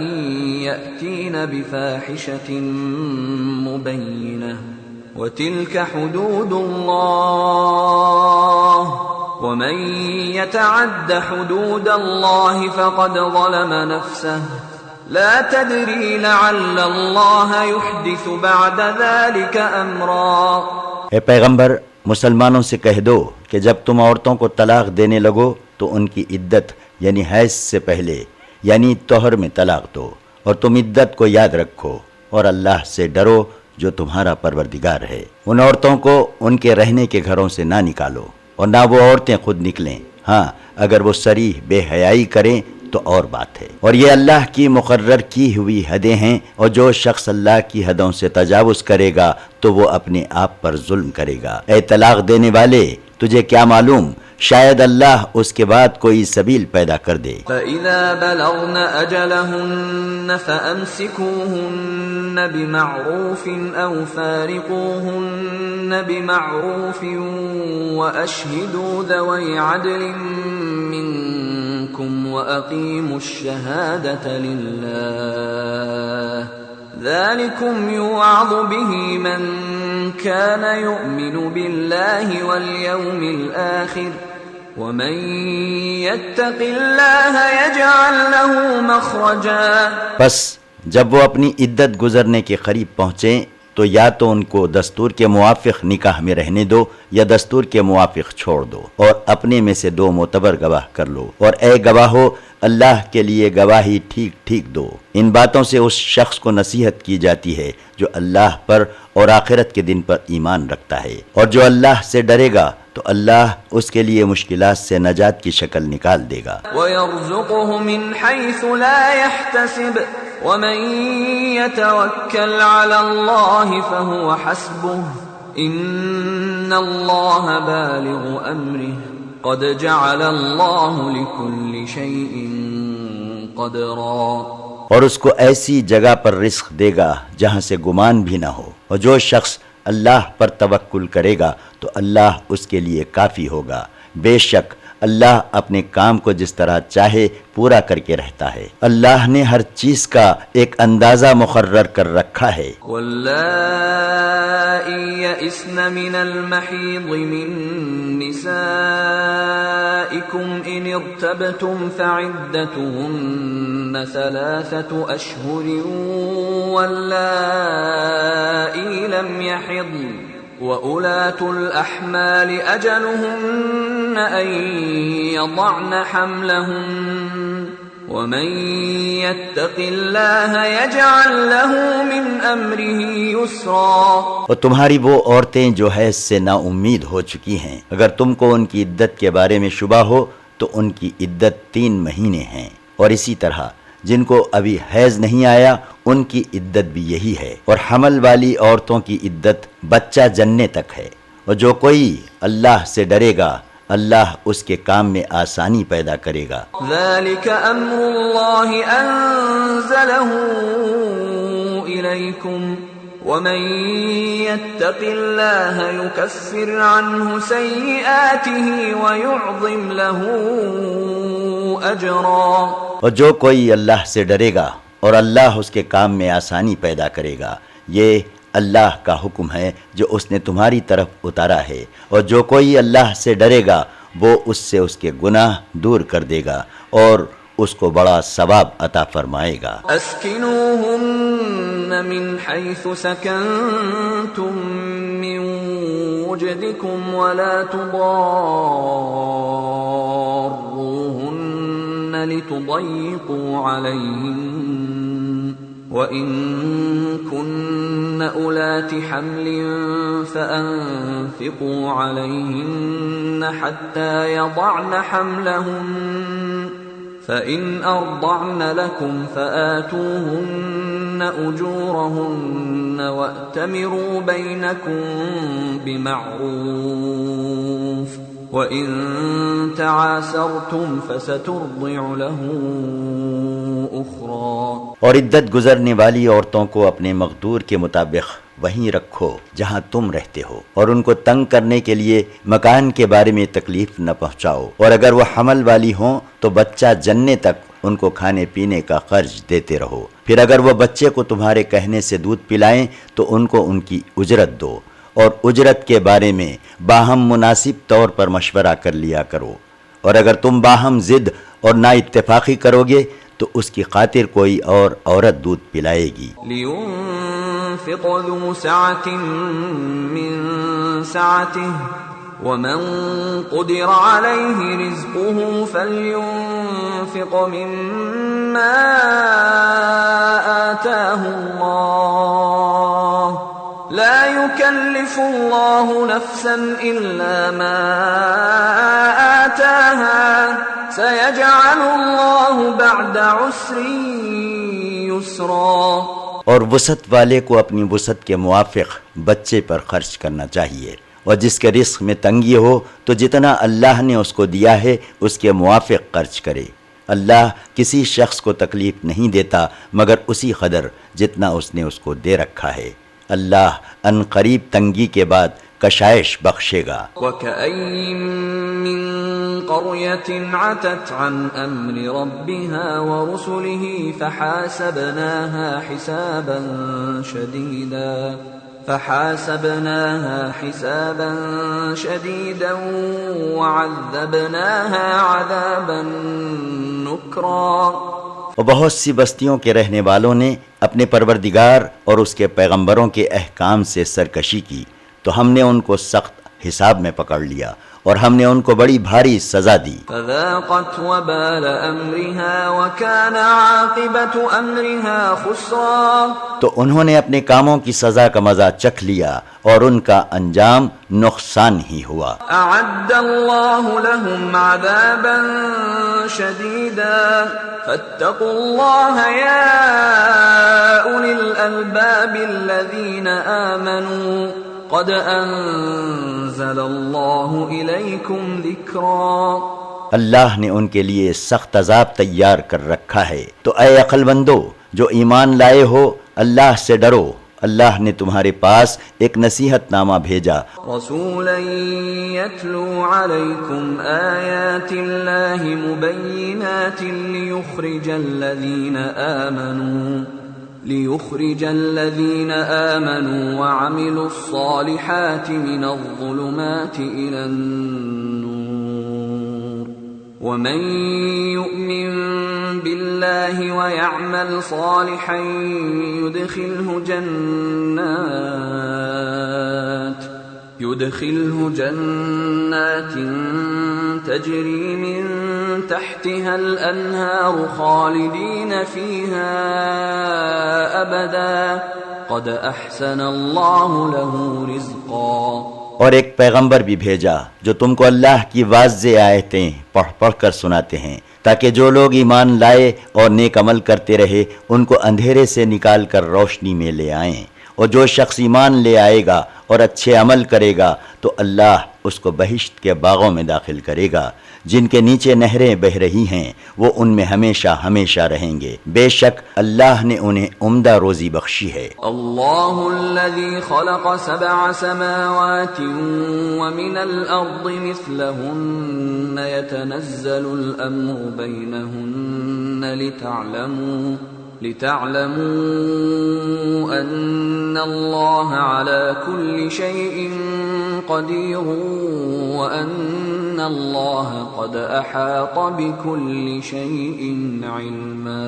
يأتين بفاحشة مبينة وتلك حدود الله ومن يتعد حدود الله فقد ظلم نفسه لا تدري لعل الله يحدث بعد ذلك امرا۔ اے پیغمبر، مسلمانوں سے کہہ دو کہ جب تم عورتوں کو طلاق دینے لگو تو ان کی عدت یعنی حیض سے پہلے یعنی طہر میں طلاق دو، اور تم عدت کو یاد رکھو اور اللہ سے ڈرو جو تمہارا پروردگار ہے۔ ان عورتوں کو ان کے رہنے کے گھروں سے نہ نکالو اور نہ وہ عورتیں خود نکلیں، ہاں اگر وہ صریح بے حیائی کریں تو اور بات ہے، اور یہ اللہ کی مقرر کی ہوئی حدیں ہیں، اور جو شخص اللہ کی حدوں سے تجاوز کرے گا تو وہ اپنے آپ پر ظلم کرے گا۔ اے طلاق دینے والے، تجھے کیا معلوم، شاید اللہ اس کے بعد کوئی سبیل پیدا کر دے۔ فَإِذَا بَلَغْنَ أَجَلَهُنَّ فَأَمْسِكُوهُنَّ بِمَعْرُوفٍ أَوْ فَارِقُوهُنَّ بِمَعْرُوفٍ وَأَشْهِدُوا ذَوَيْ عَدْلٍ مِّنكُمْ وَأَقِيمُوا الشَّهَادَةَ لِلَّهِ ذَلِكُمْ يُوعَظُ بِهِ مَنْ كَانَ يُؤْمِنُ بِاللَّهِ وَالْيَوْمِ الْآخِرِ وَمَنْ يَتَّقِ اللَّهَ يَجْعَلْ لَهُ مَخْرَجًا۔ پس جب وہ اپنی عدت گزرنے کے قریب پہنچیں تو یا تو ان کو دستور کے موافق نکاح میں رہنے دو یا دستور کے موافق چھوڑ دو، اور اپنے میں سے 2 معتبر گواہ کر لو، اور اے گواہو اللہ کے لیے گواہی ٹھیک ٹھیک دو۔ ان باتوں سے اس شخص کو نصیحت کی جاتی ہے جو اللہ پر اور آخرت کے دن پر ایمان رکھتا ہے، اور جو اللہ سے ڈرے گا تو اللہ اس کے لیے مشکلات سے نجات کی شکل نکال دے گا۔ وَيَرْزُقُهُ مِنْ حَيْثُ لَا يَحْتَسِبُ وَمَنْ يَتَوَكَّلْ عَلَى اللَّهِ فَهُوَ حَسْبُهُ إِنَّ اللَّهَ بَالِغُ أَمْرِهِ قَدْ جَعَلَ اللَّهُ لِكُلِّ شَيْءٍ قَدْرًا۔ اور اس کو ایسی جگہ پر رزق دے گا جہاں سے گمان بھی نہ ہو، اور جو شخص اللہ پر توکل کرے گا تو اللہ اس کے لیے کافی ہوگا۔ بے شک اللہ اپنے کام کو جس طرح چاہے پورا کر کے رہتا ہے۔ اللہ نے ہر چیز کا ایک اندازہ مقرر کر رکھا ہے۔ واللائی یئسن من المحیض من نسائکم ان ارتبتم فعدتهن 3 اشہر واللائی لم یحضن وَأُولَاتُ الْأَحْمَالِ أَجَلُهُنَّ أَن يَضَعْنَ حَمْلَهُنَّ وَمَن يَتَّقِ اللَّهَ يَجْعَل لَّهُ مِنْ أَمْرِهِ يُسْرًا۔ اور تمہاری وہ عورتیں جو حیض سے نا امید ہو چکی ہیں، اگر تم کو ان کی عدت کے بارے میں شبہ ہو تو ان کی عدت 3 مہینے ہیں، اور اسی طرح جن کو ابھی حیض نہیں آیا ان کی عدت بھی یہی ہے، اور حمل والی عورتوں کی عدت بچہ جننے تک ہے۔ اور جو کوئی اللہ سے ڈرے گا اللہ اس کے کام میں آسانی پیدا کرے گا۔ ذَلِكَ أَمْرُ اللَّهِ أَنزَلَهُ إِلَيْكُمْ وَمَن يَتَّقِ اللَّهَ يُكَفِّرْ عَنْهُ سَيِّئَاتِهِ وَيُعْظِمْ لَهُ أَجْرًا۔ اور جو کوئی اللہ سے ڈرے گا اور اللہ اس کے کام میں آسانی پیدا کرے گا، یہ اللہ کا حکم ہے جو اس نے تمہاری طرف اتارا ہے، اور جو کوئی اللہ سے ڈرے گا وہ اس سے اس کے گناہ دور کر دے گا اور اس کو بڑا ثواب عطا فرمائے گا۔ اسکنوہن من حیث سکنتم من وجدکم ولا تضاروہن لتضیقوا علیہن وَإِن كُنَّ أُولَاتِ حَمْلٍ فَأَنفِقُوا عَلَيْهِنَّ حَتَّى يَضَعْنَ حَمْلَهُنَّ فَإِنْ أَرْضَعْنَ لَكُمْ فَآتُوهُنَّ أُجُورَهُنَّ وَأْتَمِرُوا بَيْنَكُمْ بِمَعْرُوفٍ وَإِن تَعَاسَرْتُمْ فَسَتُرْضِعُ لَهُ أخرى اور عدت گزرنے والی عورتوں کو اپنے مقدور کے مطابق وہیں رکھو جہاں تم رہتے ہو، اور ان کو تنگ کرنے کے لیے مکان کے بارے میں تکلیف نہ پہنچاؤ، اور اگر وہ حمل والی ہوں تو بچہ جننے تک ان کو کھانے پینے کا خرچ دیتے رہو، پھر اگر وہ بچے کو تمہارے کہنے سے دودھ پلائیں تو ان کو ان کی اجرت دو، اور اجرت کے بارے میں باہم مناسب طور پر مشورہ کر لیا کرو، اور اگر تم باہم ضد اور نا اتفاقی کرو گے تو اس کی خاطر کوئی اور عورت دودھ پلائے گی۔ لينفق ذو سعة من سعته ومن قدر عليه رزقه فلينفق مما آتاه الله لا يكلف الله نفسا إلا ما آتاها سيجعل الله بعد عسر يسرا۔ اور وسعت والے کو اپنی وسعت کے موافق بچے پر خرچ کرنا چاہیے، اور جس کے رزق میں تنگی ہو تو جتنا اللہ نے اس کو دیا ہے اس کے موافق خرچ کرے۔ اللہ کسی شخص کو تکلیف نہیں دیتا مگر اسی قدر جتنا اس نے اس کو دے رکھا ہے۔ اللہ ان قریب تنگی کے بعد کشائش بخشے گا۔ وَكَأَيٍّ مِّن قَرْيَةٍ عَتَتْ عَنْ أَمْرِ رَبِّهَا وَرُسُلِهِ فحاسبناها حسابا شديدا وعذبناها عذابا نكرا۔ اور بہت سی بستیوں کے رہنے والوں نے اپنے پروردگار اور اس کے پیغمبروں کے احکام سے سرکشی کی تو ہم نے ان کو سخت حساب میں پکڑ لیا اور ہم نے ان کو بڑی بھاری سزا دی۔ فذاقت وبال امرها وكان عاقبة امرها خسرا۔ تو انہوں نے اپنے کاموں کی سزا کا مزہ چکھ لیا اور ان کا انجام نقصان ہی ہوا۔ اعد اللہ لهم عذابا شدیدا فاتقوا اللہ یا اولی الالباب الذین آمنوا قد انزل اللہ الیکم ذکرا۔ اللہ نے ان کے لیے سخت عذاب تیار کر رکھا ہے، تو اے عقل مندو جو ایمان لائے ہو اللہ سے ڈرو، اللہ نے تمہارے پاس ایک نصیحت نامہ بھیجا، رسولا یتلو علیکم آیات اللہ مبینات ليخرج الذين آمنوا وعملوا الصالحات من الظلمات إلى النور ومن يؤمن بالله ويعمل صالحا يدخله جنات تجري من تحتها الأنهار خالدين فيها أبدا قد أحسن الله له رزقا۔ اور ایک پیغمبر بھی بھیجا جو تم کو اللہ کی واضح آیتیں پڑھ پڑھ کر سناتے ہیں تاکہ جو لوگ ایمان لائے اور نیک عمل کرتے رہے ان کو اندھیرے سے نکال کر روشنی میں لے آئیں، اور جو شخص ایمان لے آئے گا اور اچھے عمل کرے گا تو اللہ اس کو بہشت کے باغوں میں داخل کرے گا جن کے نیچے نہریں بہ رہی ہیں، وہ ان میں ہمیشہ ہمیشہ رہیں گے، بے شک اللہ نے انہیں عمدہ روزی بخشی ہے۔ اللہ الذی خلق سبع سماوات ومن الارض مثلہن يتنزل الامر بینہن لتعلموا ان اللہ على كل شيء قدیر وان اللہ قد احاط بكل شيء علما۔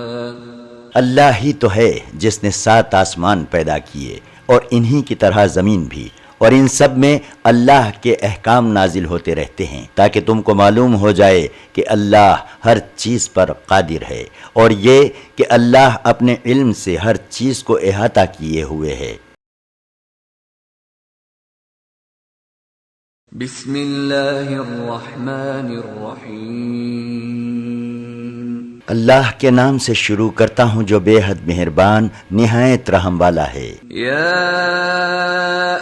اللہ ہی تو ہے جس نے 7 آسمان پیدا کیے اور انہی کی طرح زمین بھی، اور ان سب میں اللہ کے احکام نازل ہوتے رہتے ہیں تاکہ تم کو معلوم ہو جائے کہ اللہ ہر چیز پر قادر ہے، اور یہ کہ اللہ اپنے علم سے ہر چیز کو احاطہ کیے ہوئے ہے۔ بسم اللہ الرحمن الرحیم۔ اللہ کے نام سے شروع کرتا ہوں جو بے حد مہربان نہایت رحم والا ہے۔ یا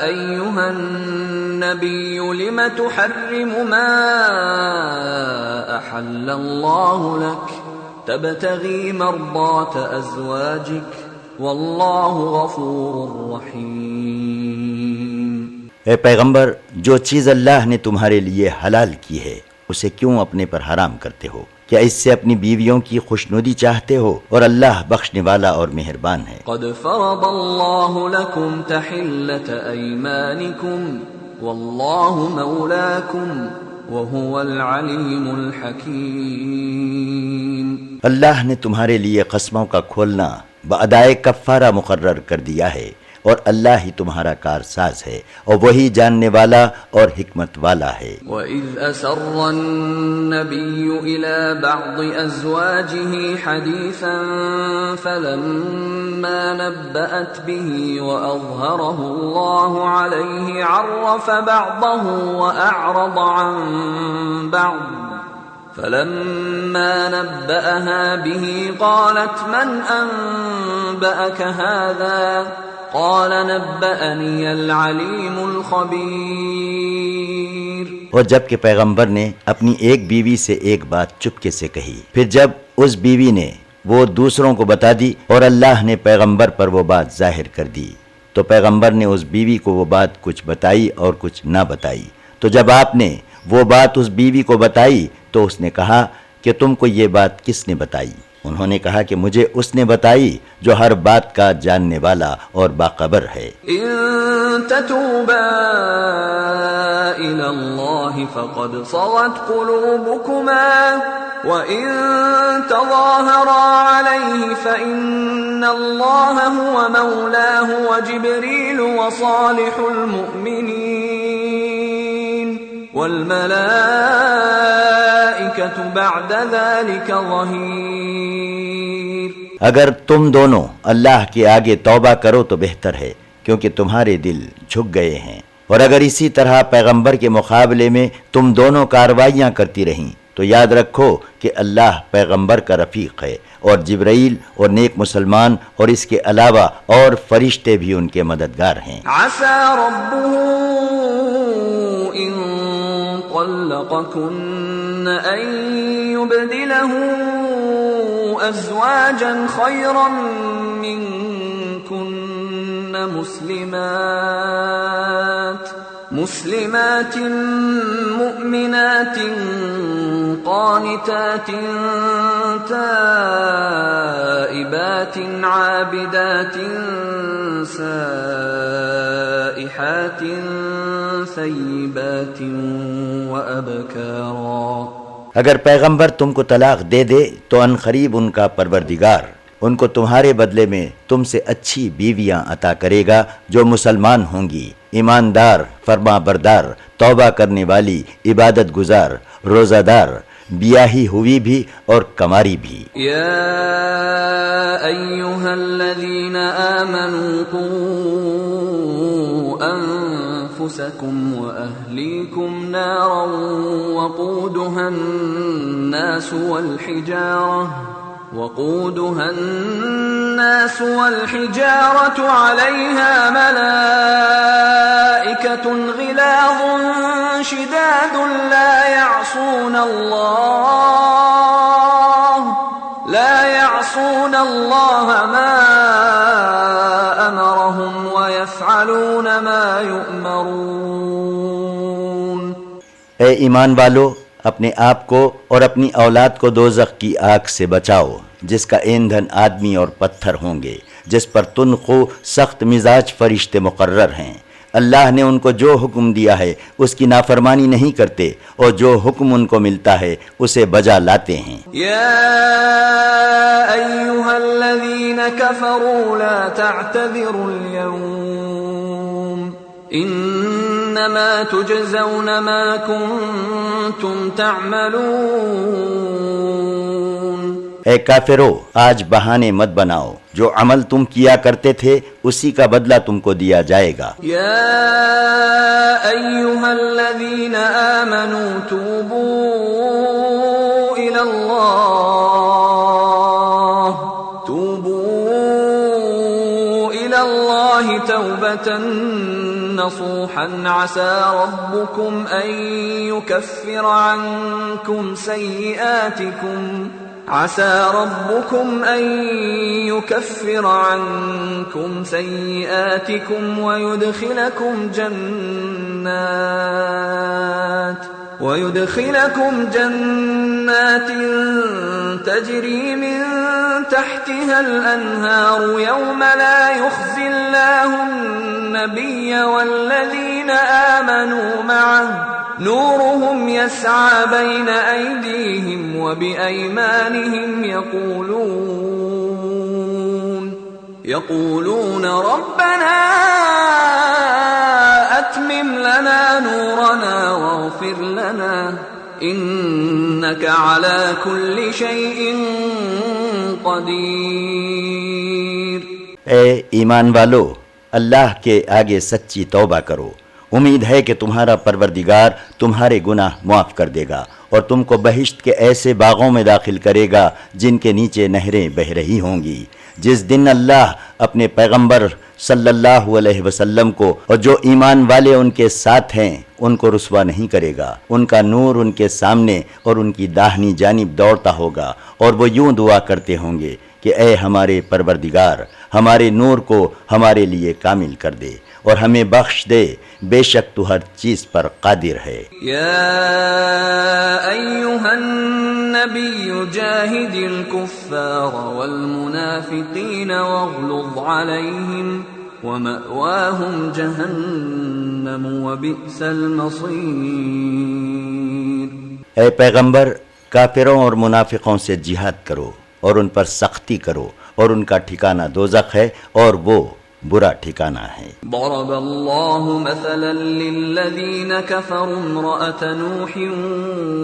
ایہا النبی لم تحرم ما احل اللہ لک تبتغي مرضات أزواجك والله غفور رحيم. اے پیغمبر، جو چیز اللہ نے تمہارے لیے حلال کی ہے اسے کیوں اپنے پر حرام کرتے ہو؟ کیا اس سے اپنی بیویوں کی خوشنودی چاہتے ہو؟ اور اللہ بخشنے والا اور مہربان ہے. قد فرض الله لكم تحلة أيمانكم والله مولاكم وهو العليم الحكيم. اللہ نے تمہارے لیے قسموں کا کھولنا بادائے کفارہ مقرر کر دیا ہے، اور اللہ ہی تمہارا کارساز ہے، اور وہی جاننے والا اور حکمت والا ہے. وَإِذْ أَسَرَّ النَّبِيُّ إِلَى بَعْضِ أَزْوَاجِهِ حَدِيثًا فَلَمَّا نَبَّأَتْ بِهِ وَأَظْهَرَهُ اللَّهُ عَلَيْهِ عَرَّفَ بَعْضَهُ وَأَعْرَضَ عَنْ بَعْضٍ فَلَمَّا نَبَّأَهَا بِهِ قَالَتْ مَنْ أَنبَأَكَ هَذَا قال نبأني العليم الخبير. اور جب کہ پیغمبر نے اپنی ایک بیوی سے ایک بات چپکے سے کہی، پھر جب اس بیوی نے وہ دوسروں کو بتا دی اور اللہ نے پیغمبر پر وہ بات ظاہر کر دی، تو پیغمبر نے اس بیوی کو وہ بات کچھ بتائی اور کچھ نہ بتائی. تو جب آپ نے وہ بات اس بیوی کو بتائی تو اس نے کہا کہ تم کو یہ بات کس نے بتائی؟ انہوں نے کہا کہ مجھے اس نے بتائی جو ہر بات کا جاننے والا اور باخبر ہے. ان تتوبا الى الله فقد صغت قلوبكما وان تظاهرا عليه فان الله هو مولاه وجبريل وصالح المؤمنين والملائكة بعد ذلك ظهير. اگر تم دونوں اللہ کے آگے توبہ کرو تو بہتر ہے، کیونکہ تمہارے دل جھک گئے ہیں. اور اگر اسی طرح پیغمبر کے مقابلے میں تم دونوں کارروائیاں کرتی رہیں تو یاد رکھو کہ اللہ پیغمبر کا رفیق ہے، اور جبرائیل اور نیک مسلمان اور اس کے علاوہ اور فرشتے بھی ان کے مددگار ہیں. عسى ربه إن طلقكن أن يبدله أزواجا خيرا منكن مسلمات مؤمنات قانتات تائبات عابدات سائحات ثیبات وأبکارا. اگر پیغمبر تم کو طلاق دے دے تو ان قریب ان کا پروردگار ان کو تمہارے بدلے میں تم سے اچھی بیویاں عطا کرے گا جو مسلمان ہوں گی، ایماندار، فرما بردار، توبہ کرنے والی، عبادت گزار، روزہ دار، بیاہی ہوئی بھی اور کماری بھی. یا ایھا الذین آمنوا قوا انفسکم واہلیکم نارا وقودها الناس والحجارة عليها ملائكة غلاظ شداد لا يعصون الله ما أمرهم ويفعلون ما يؤمرون. اے ایمان والو، اپنے آپ کو اور اپنی اولاد کو دوزخ کی آگ سے بچاؤ جس کا ایندھن آدمی اور پتھر ہوں گے، جس پر تنخو سخت مزاج فرشتے مقرر ہیں. اللہ نے ان کو جو حکم دیا ہے اس کی نافرمانی نہیں کرتے، اور جو حکم ان کو ملتا ہے اسے بجا لاتے ہیں. یا ایھا الذین کفروا لا تعتذروا اليوم انما تجزون ما کنتم تعملون. اے کافرو، آج بہانے مت بناؤ، جو عمل تم کیا کرتے تھے اسی کا بدلہ تم کو دیا جائے گا. یا ایھا الذین آمنوا توبوا الی اللہ توبة نصوحا عسى ربكم أن يكفر عنكم سيئاتكم عسى ربكم أن يكفر عنكم سيئاتكم ويدخلكم جنات تجري من تحتها الأنهار يوم لا يخزي الله النبي والذين آمنوا معه نورهم يسعى بين أيديهم وبأيمانهم يقولون ربنا أتمم لنا نورنا واغفر لنا إنك على كل شيء قدير۔ اے ایمان والو، اللہ کے آگے سچی توبہ کرو، امید ہے کہ تمہارا پروردگار تمہارے گناہ معاف کر دے گا اور تم کو بہشت کے ایسے باغوں میں داخل کرے گا جن کے نیچے نہریں بہہ رہی ہوں گی۔ جس دن اللہ اپنے پیغمبر صلی اللہ علیہ وسلم کو اور جو ایمان والے ان کے ساتھ ہیں ان کو رسوا نہیں کرے گا، ان کا نور ان کے سامنے اور ان کی داہنی جانب دوڑتا ہوگا، اور وہ یوں دعا کرتے ہوں گے کہ اے ہمارے پروردگار، ہمارے نور کو ہمارے لیے کامل کر دے اور ہمیں بخش دے، بے شک تو ہر چیز پر قادر ہے۔ یا ایھا النبی جاہد الکفار والمنافقین واغلظ علیہم ومأواہم جہنم وبئس المصیر۔ اے پیغمبر، کافروں اور منافقوں سے جہاد کرو اور ان پر سختی کرو، اور ان کا ٹھکانہ دوزخ ہے اور وہ برا ٹھکانہ ہے۔ ضرب اللہ مثلا للذین کفروا امرأة نوح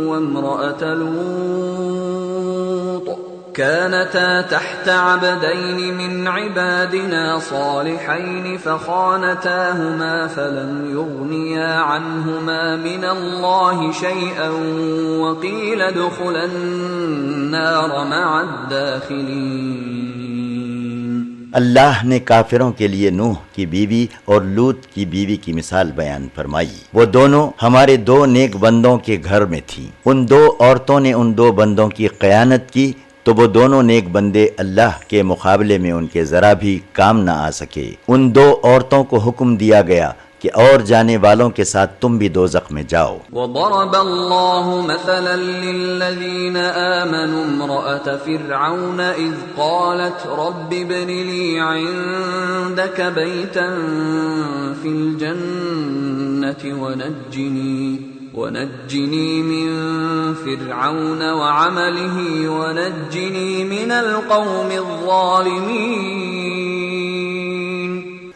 وامرأة لوط كانتا تحت عبدين من عبادنا صالحين فخانتاهما فلم يغنيا عنهما من الله شيئا وقيل ادخلا النار مع الداخلين۔ اللہ نے کافروں کے لیے نوح کی بیوی اور لوط کی بیوی کی مثال بیان فرمائی۔ وہ دونوں ہمارے دو نیک بندوں کے گھر میں تھیں۔ ان دو عورتوں نے ان دو بندوں کی خیانت کی تو وہ دونوں نیک بندے اللہ کے مقابلے میں ان کے ذرا بھی کام نہ آ سکے۔ ان دو عورتوں کو حکم دیا گیا کہ اور جانے والوں کے ساتھ تم بھی دوزخ میں جاؤ۔ وضرب اللہ مثلا للذین آمنوا امرأة فرعون اذ قالت رب ابن لی عندك بیتا فی الجنة ونجنی من فرعون وعمله ونجنی من القوم الظالمین۔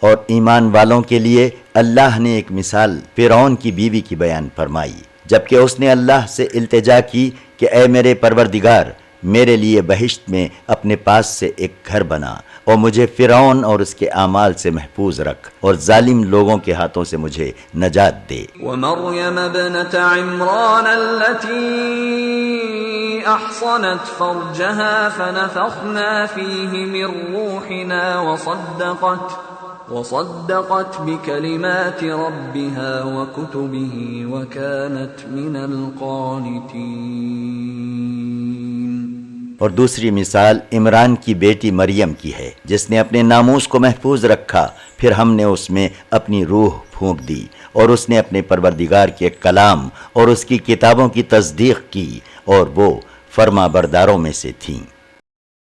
اور ایمان والوں کے لیے اللہ نے ایک مثال فرعون کی بیوی کی بیان فرمائی، جبکہ اس نے اللہ سے التجا کی کہ اے میرے پروردگار، میرے لیے بہشت میں اپنے پاس سے ایک گھر بنا اور مجھے فرعون اور اس کے اعمال سے محفوظ رکھ اور ظالم لوگوں کے ہاتھوں سے مجھے نجات دے۔ ومریم ابنت عمران التي احصنت فرجها فنفخنا فيه من روحنا وصدقت بكلمات ربها وكتبه وكانت من القانتين۔ اور دوسری مثال عمران کی بیٹی مریم کی ہے، جس نے اپنے ناموس کو محفوظ رکھا، پھر ہم نے اس میں اپنی روح پھونک دی اور اس نے اپنے پروردگار کے کلام اور اس کی کتابوں کی تصدیق کی اور وہ فرما برداروں میں سے تھیں۔